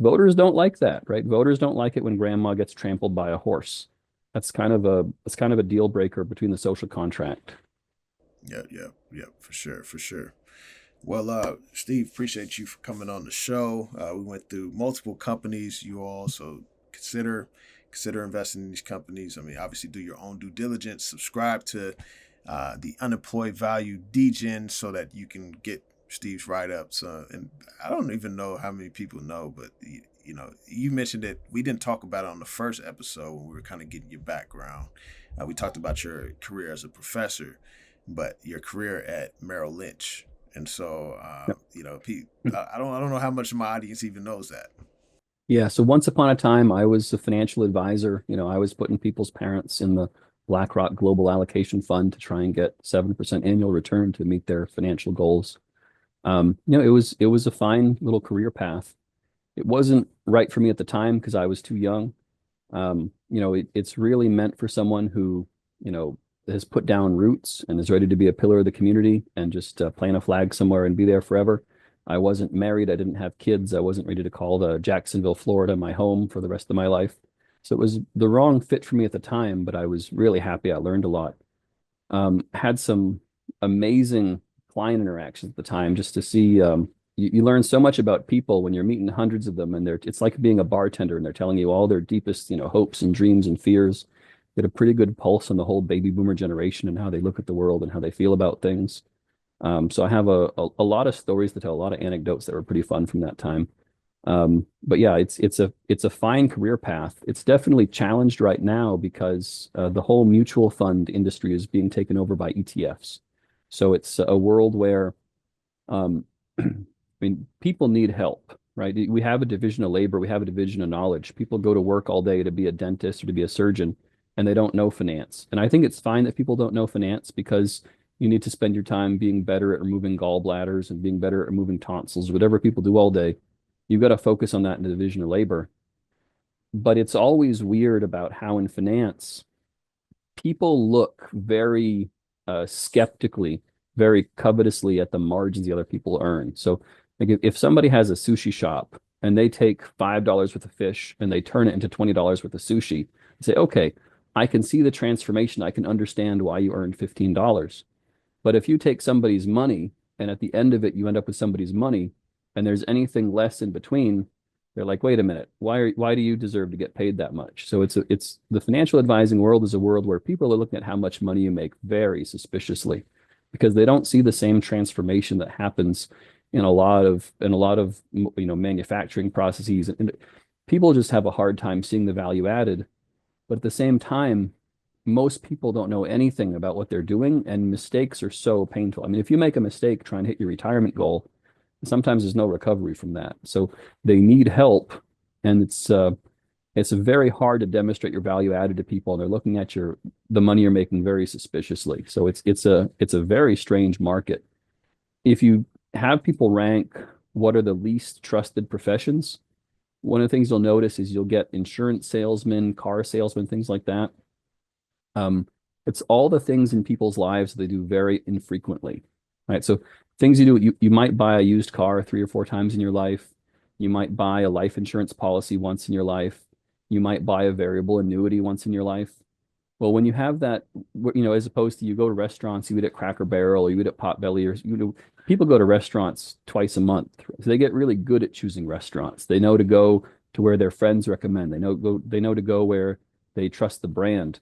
Voters don't like that, right? Voters don't like it when grandma gets trampled by a horse. That's kind of a deal breaker between the social contract. Yeah, for sure. Well, Steve, appreciate you for coming on the show. We went through multiple companies. You also consider investing in these companies. I mean, obviously, do your own due diligence. Subscribe to the Unemployed Value DGen so that you can get Steve's write-ups. And I don't even know how many people know, but you mentioned it. We didn't talk about it on the first episode when we were kind of getting your background. We talked about your career as a professor, but your career at Merrill Lynch. And so, I don't know how much of my audience even knows that. Yeah. So once upon a time, I was a financial advisor. I was putting people's parents in the BlackRock Global Allocation Fund to try and get 7% annual return to meet their financial goals. It was a fine little career path. It wasn't right for me at the time because I was too young. It's really meant for someone who, has put down roots and is ready to be a pillar of the community and just plant a flag somewhere and be there forever. I wasn't married. I didn't have kids. I wasn't ready to call the Jacksonville, Florida, my home for the rest of my life. So it was the wrong fit for me at the time, but I was really happy. I learned a lot. Had some amazing client interactions at the time just to see, you learn so much about people when you're meeting hundreds of them, and it's like being a bartender and they're telling you all their deepest, hopes and dreams and fears. Get a pretty good pulse on the whole baby boomer generation and how they look at the world and how they feel about things. So I have a lot of stories to tell, a lot of anecdotes that were pretty fun from that time. But yeah, it's a fine career path. It's definitely challenged right now because the whole mutual fund industry is being taken over by ETFs. So it's a world where, I mean, people need help, right? We have a division of labor, we have a division of knowledge. People go to work all day to be a dentist or to be a surgeon, and they don't know finance. And I think it's fine that people don't know finance because you need to spend your time being better at removing gallbladders and being better at removing tonsils, whatever people do all day. You've got to focus on that in the division of labor. But it's always weird about how in finance, people look very skeptically, very covetously at the margins the other people earn. So like if somebody has a sushi shop and they take $5 worth of fish and they turn it into $20 worth of sushi, say, okay, I can see the transformation. I can understand why you earned $15. But if you take somebody's money and at the end of it, you end up with somebody's money and there's anything less in between, they're like, wait a minute, why do you deserve to get paid that much? So it's the financial advising world is a world where people are looking at how much money you make very suspiciously because they don't see the same transformation that happens in a lot of manufacturing processes. And people just have a hard time seeing the value added. But at the same time, most people don't know anything about what they're doing, and mistakes are so painful. I mean, if you make a mistake trying to hit your retirement goal, sometimes there's no recovery from that. So they need help, and it's very hard to demonstrate your value added to people, and they're looking at the money you're making very suspiciously. So it's a very strange market. If you have people rank what are the least trusted professions, one of the things you'll notice is you'll get insurance salesmen, car salesmen, things like that. It's all the things in people's lives they do very infrequently. right? So things you do, you might buy a used car 3 or 4 times in your life. You might buy a life insurance policy once in your life. You might buy a variable annuity once in your life. Well, when you have that, as opposed to you go to restaurants, you eat at Cracker Barrel or you eat at Potbelly, or people go to restaurants twice a month. So they get really good at choosing restaurants. They know to go to where their friends recommend. They know to go where they trust the brand.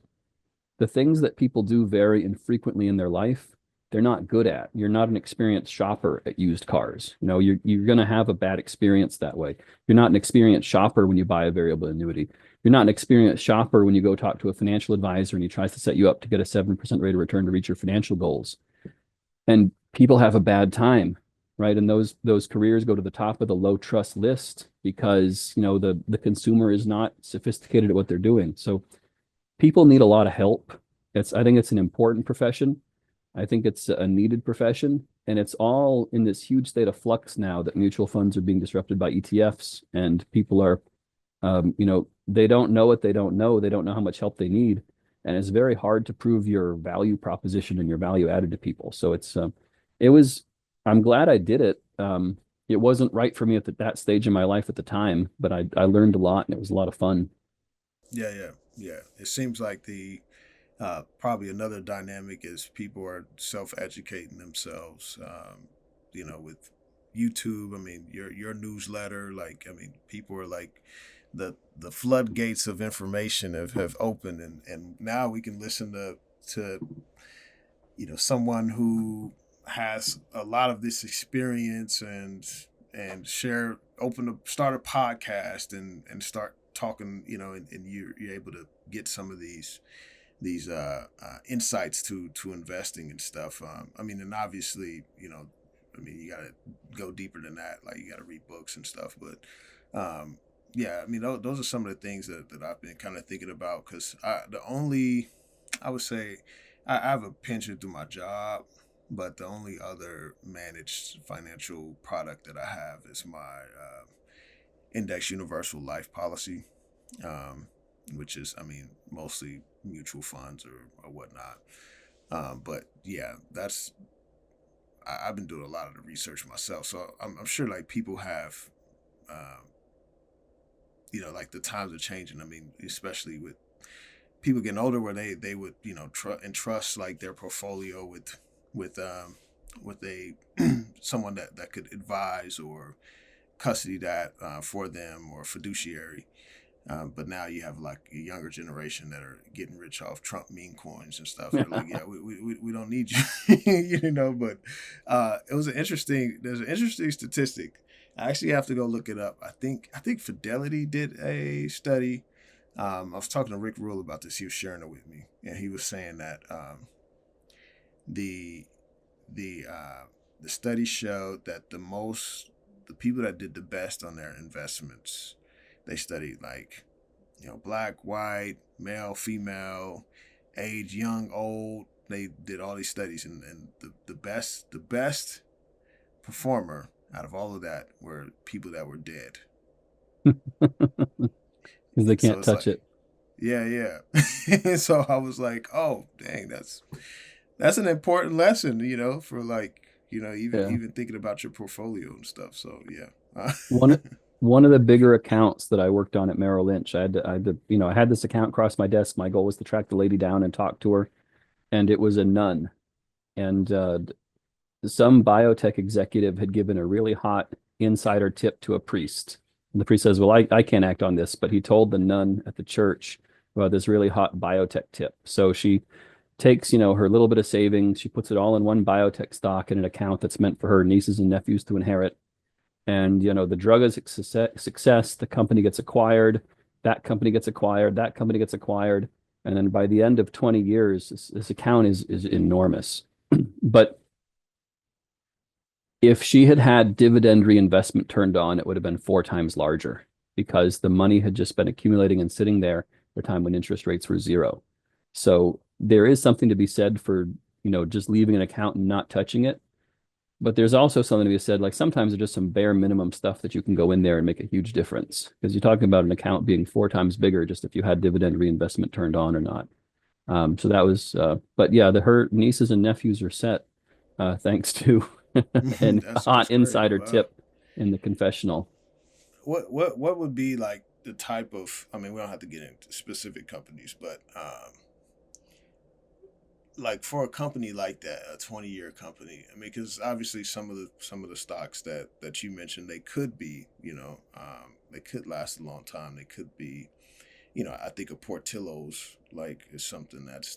The things that people do very infrequently in their life, they're not good at. You're not an experienced shopper at used cars. You're going to have a bad experience that way. You're not an experienced shopper when you buy a variable annuity. You're not an experienced shopper when you go talk to a financial advisor and he tries to set you up to get a 7% rate of return to reach your financial goals. And people have a bad time, right? And those careers go to the top of the low trust list because, the consumer is not sophisticated at what they're doing. So people need a lot of help. I think it's an important profession. I think it's a needed profession. And it's all in this huge state of flux now that mutual funds are being disrupted by ETFs and people are, they don't know what they don't know. They don't know how much help they need. And it's very hard to prove your value proposition and your value added to people. So I'm glad I did it. It wasn't right for me at that stage in my life at the time, but I learned a lot and it was a lot of fun. Yeah. It seems like probably another dynamic is people are self-educating themselves, with YouTube. I mean, your newsletter, people are like, the floodgates of information have opened, and now we can listen to someone who has a lot of this experience and start a podcast and start talking, and you're able to get some of these insights to investing and stuff. And obviously, you got to go deeper than that. Like you got to read books and stuff, but those are some of the things that I've been kind of thinking about, because I would say I have a pension through my job, but the only other managed financial product that I have is my index universal life policy, which is, mostly mutual funds or whatnot. But yeah, I've been doing a lot of the research myself. So I'm sure like people have, like the times are changing. Especially with people getting older, where they would, entrust like their portfolio with a someone that could advise or custody that for them, or fiduciary. But now you have like a younger generation that are getting rich off Trump meme coins and stuff. They're like, yeah, we don't need you, But there's an interesting statistic. I actually have to go look it up. I think Fidelity did a study. I was talking to Rick Rule about this. He was sharing it with me, and he was saying that the study showed that the people that did the best on their investments, they studied like, black, white, male, female, age, young, old. They did all these studies, and the best performer out of all of that were people that were dead. Because they can't touch it. Yeah. So I was like, oh, dang, that's an important lesson, for like, even thinking about your portfolio and stuff. So yeah. One of the bigger accounts that I worked on at Merrill Lynch, I had this account cross my desk. My goal was to track the lady down and talk to her, and it was a nun. And some biotech executive had given a really hot insider tip to a priest. And the priest says, well, I can't act on this, but he told the nun at the church about this really hot biotech tip. So she takes, her little bit of savings, she puts it all in one biotech stock in an account that's meant for her nieces and nephews to inherit. And, the drug is a success, the company gets acquired, that company gets acquired, that company gets acquired. And then by the end of 20 years, this account is enormous. But if she had had dividend reinvestment turned on, it would have been 4 times larger, because the money had just been accumulating and sitting there for a time when interest rates were 0. So there is something to be said for, just leaving an account and not touching it. But there's also something to be said, like sometimes there's just some bare minimum stuff that you can go in there and make a huge difference. Because you're talking about an account being 4 times bigger just if you had dividend reinvestment turned on or not. So that was, but yeah, her nieces and nephews are set. thanks to an That's hot crazy. insider Wow. tip in the confessional. What would be like the type of? I mean, we don't have to get into specific companies, but like for a company like that, a 20-year company. I mean, because obviously some of the stocks that you mentioned, they could be, they could last a long time. They could be, I think of Portillos like is something that's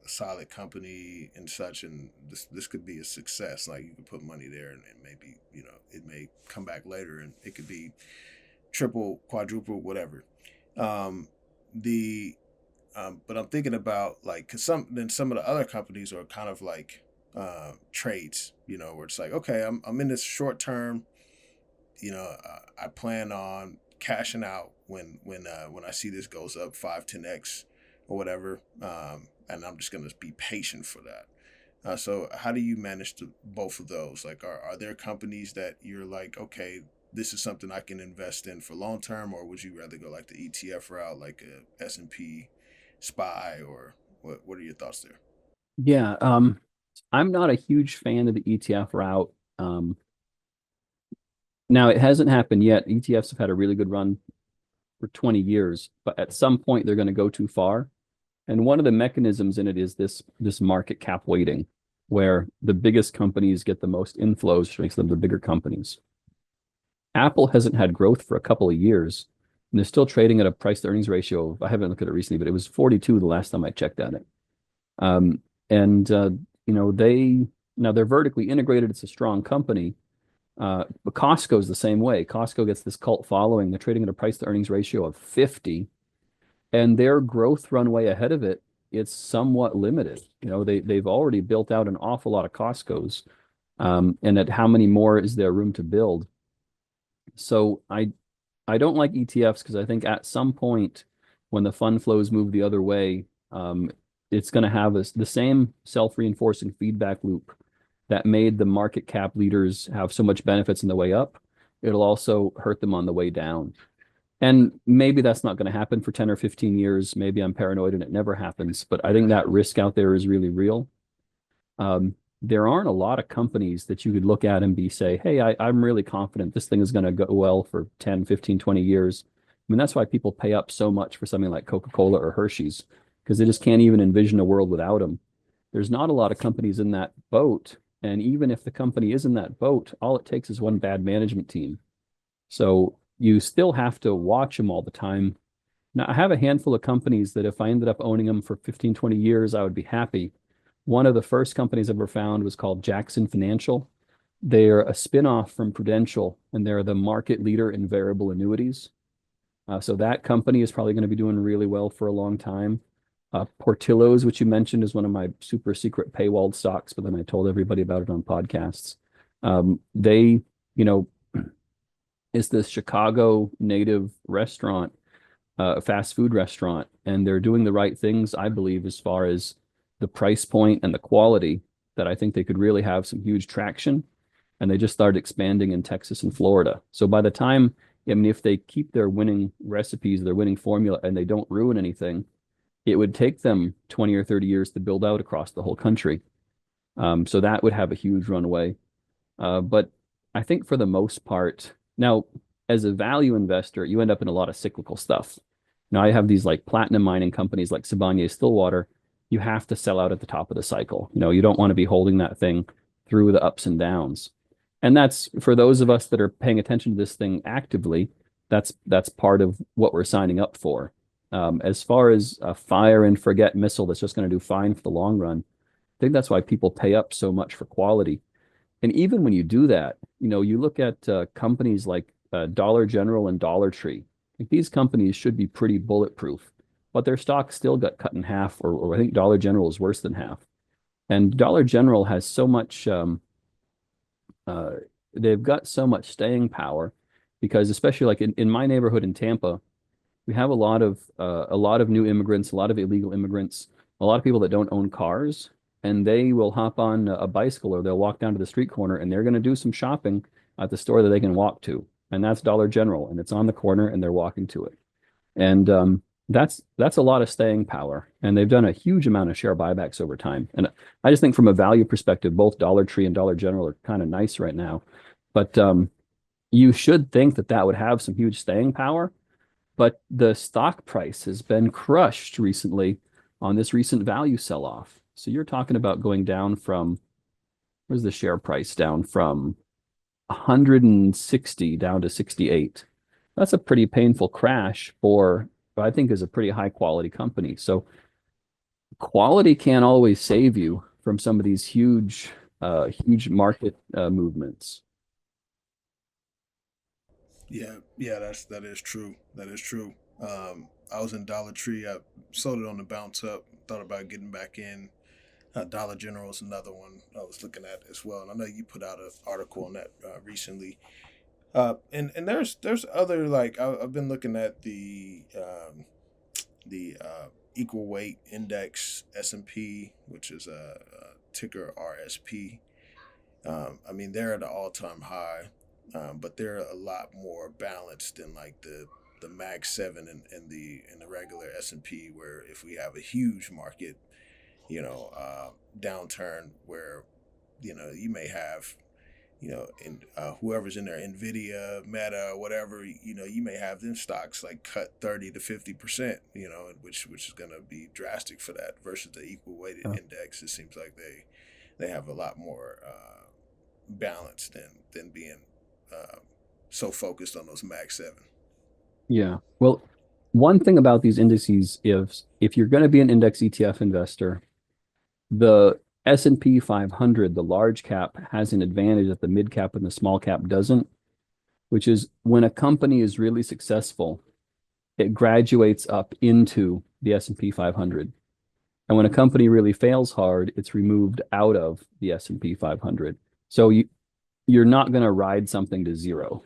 a solid company and such, and this could be a success. Like you could put money there, and maybe it may come back later, and it could be triple, quadruple, whatever. Um, the but I'm thinking about like because some of the other companies are kind of like trades, where it's like okay, I'm in this short term, I plan on cashing out when I see this goes up 5-10x or whatever, and I'm just gonna be patient for that. So how do you manage both of those? Like, are there companies that you're like, okay, this is something I can invest in for long term, or would you rather go like the ETF route, like a S&P SPY, or what are your thoughts there? Yeah, I'm not a huge fan of the ETF route. Um, Now it hasn't happened yet. ETFs have had a really good run for 20 years, but at some point they're going to go too far. And one of the mechanisms in it is this market cap weighting, where the biggest companies get the most inflows, which makes them the bigger companies. Apple hasn't had growth for a couple of years, and they're still trading at a price to earnings ratio of, I haven't looked at it recently, but it was 42 the last time I checked on it. Um, and they now they're vertically integrated. It's a strong company. But Costco's the same way. Costco gets this cult following. They're trading at a price to earnings ratio of 50, and their growth runway ahead of it, it's somewhat limited. They've already built out an awful lot of Costco's. And at how many more is there room to build? So I don't like ETFs because I think at some point when the fund flows move the other way, it's going to have the same self-reinforcing feedback loop that made the market cap leaders have so much benefits in the way up. It'll also hurt them on the way down. And maybe that's not going to happen for 10 or 15 years. Maybe I'm paranoid and it never happens, but I think that risk out there is really real. There aren't a lot of companies that you could look at and say, hey, I'm really confident this thing is going to go well for 10, 15, 20 years. I mean, that's why people pay up so much for something like Coca-Cola or Hershey's, because they just can't even envision a world without them. There's not a lot of companies in that boat. And even if the company is in that boat, all it takes is one bad management team. So you still have to watch them all the time. Now, I have a handful of companies that if I ended up owning them for 15, 20 years, I would be happy. One of the first companies I ever found was called Jackson Financial. They're a spinoff from Prudential, and they're the market leader in variable annuities. So that company is probably going to be doing really well for a long time. Portillos, which you mentioned, is one of my super secret paywalled stocks, but then I told everybody about it on podcasts. They, you know, is this Chicago native restaurant, fast food restaurant, and they're doing the right things, I believe, as far as the price point and the quality that I think they could really have some huge traction. And they just started expanding in Texas and Florida. So by the time, I mean, if they keep their winning recipes, their winning formula, and they don't ruin anything, it would take them 20 or 30 years to build out across the whole country. So that would have a huge runway. But I think for the most part, now, as a value investor, you end up in a lot of cyclical stuff. Now, I have these like platinum mining companies like Sibanye-Stillwater. You have to sell out at the top of the cycle. You don't want to be holding that thing through the ups and downs. And that's for those of us that are paying attention to this thing actively, that's part of what we're signing up for. As far as a fire and forget missile that's just going to do fine for the long run, I think that's why people pay up so much for quality. And even when you do that, you look at companies like Dollar General and Dollar Tree. Like these companies should be pretty bulletproof, but their stock still got cut in half, or I think Dollar General is worse than half. And Dollar General has so much, uh, they've got so much staying power because especially like in my neighborhood in Tampa, we have a lot of new immigrants, a lot of illegal immigrants, a lot of people that don't own cars, and they will hop on a bicycle or they'll walk down to the street corner and they're going to do some shopping at the store that they can walk to, and that's Dollar General, and it's on the corner, and they're walking to it. And that's a lot of staying power, and they've done a huge amount of share buybacks over time. And I just think from a value perspective, both Dollar Tree and Dollar General are kind of nice right now, but you should think that that would have some huge staying power. But the stock price has been crushed recently on this recent value sell-off. So you're talking about going down from, where's the share price down from 160 down to 68. That's a pretty painful crash for what I think is a pretty high quality company. So quality can't always save you from some of these huge market movements. Yeah, that is true. That is true. I was in Dollar Tree. I sold it on the bounce up. Thought about getting back in. Dollar General is another one I was looking at as well. And I know you put out an article on that recently. And there's other, like, I've been looking at the equal weight index S&P, which is a ticker RSP. I mean, they're at an all-time high, but they're a lot more balanced than like the Mag 7 and the regular S&P, where if we have a huge market, downturn where, you may have, in whoever's in there, Nvidia, Meta, whatever, you may have them stocks like cut 30 to 50%, which is going to be drastic for that versus the equal weighted index. It seems like they have a lot more balance than being so focused on those Mag 7. Yeah. Well, one thing about these indices is if you're going to be an index ETF investor, the S&P 500, the large cap, has an advantage that the mid cap and the small cap doesn't, which is when a company is really successful, it graduates up into the S&P 500. And when a company really fails hard, it's removed out of the S&P 500. So you're not going to ride something to zero.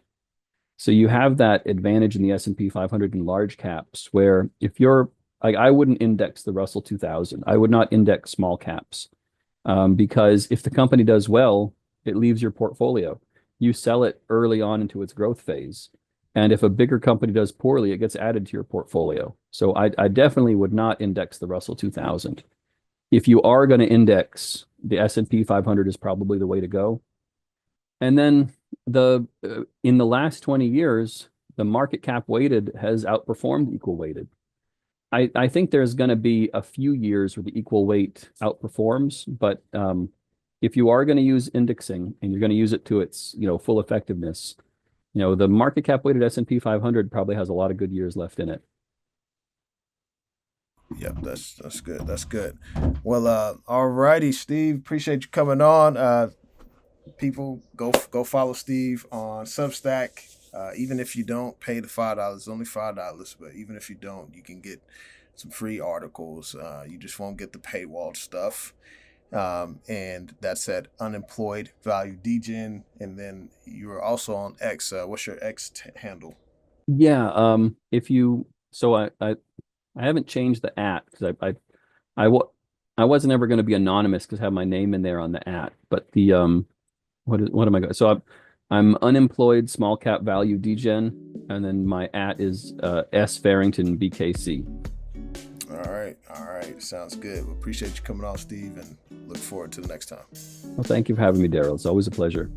So you have that advantage in the S&P 500 in large caps, where if you're like, I wouldn't index the Russell 2000. I would not index small caps because if the company does well, it leaves your portfolio. You sell it early on into its growth phase. And if a bigger company does poorly, it gets added to your portfolio. So I definitely would not index the Russell 2000. If you are going to index, the S&P 500 is probably the way to go. And then in the last 20 years, the market cap weighted has outperformed equal weighted. I think there's going to be a few years where the equal weight outperforms, but if you are going to use indexing and you're going to use it to its full effectiveness, the market cap weighted S&P 500 probably has a lot of good years left in it. Yep, that's good. That's good. Well, all righty, Steve. Appreciate you coming on. People, go follow Steve on Substack. Even if you don't pay the $5, it's only $5. But even if you don't, you can get some free articles. You just won't get the paywall stuff. And that's at Unemployed Value Degen. And then you're also on X. What's your X handle? Yeah. I haven't changed the @ because I wasn't ever going to be anonymous because I have my name in there on the @ but the what am I going? So I'm Unemployed Small Cap Value Degen, and then my @ is S Farrington BKC. All right, sounds good. Well, appreciate you coming on, Steve, and look forward to the next time. Well, thank you for having me, Daryl. It's always a pleasure.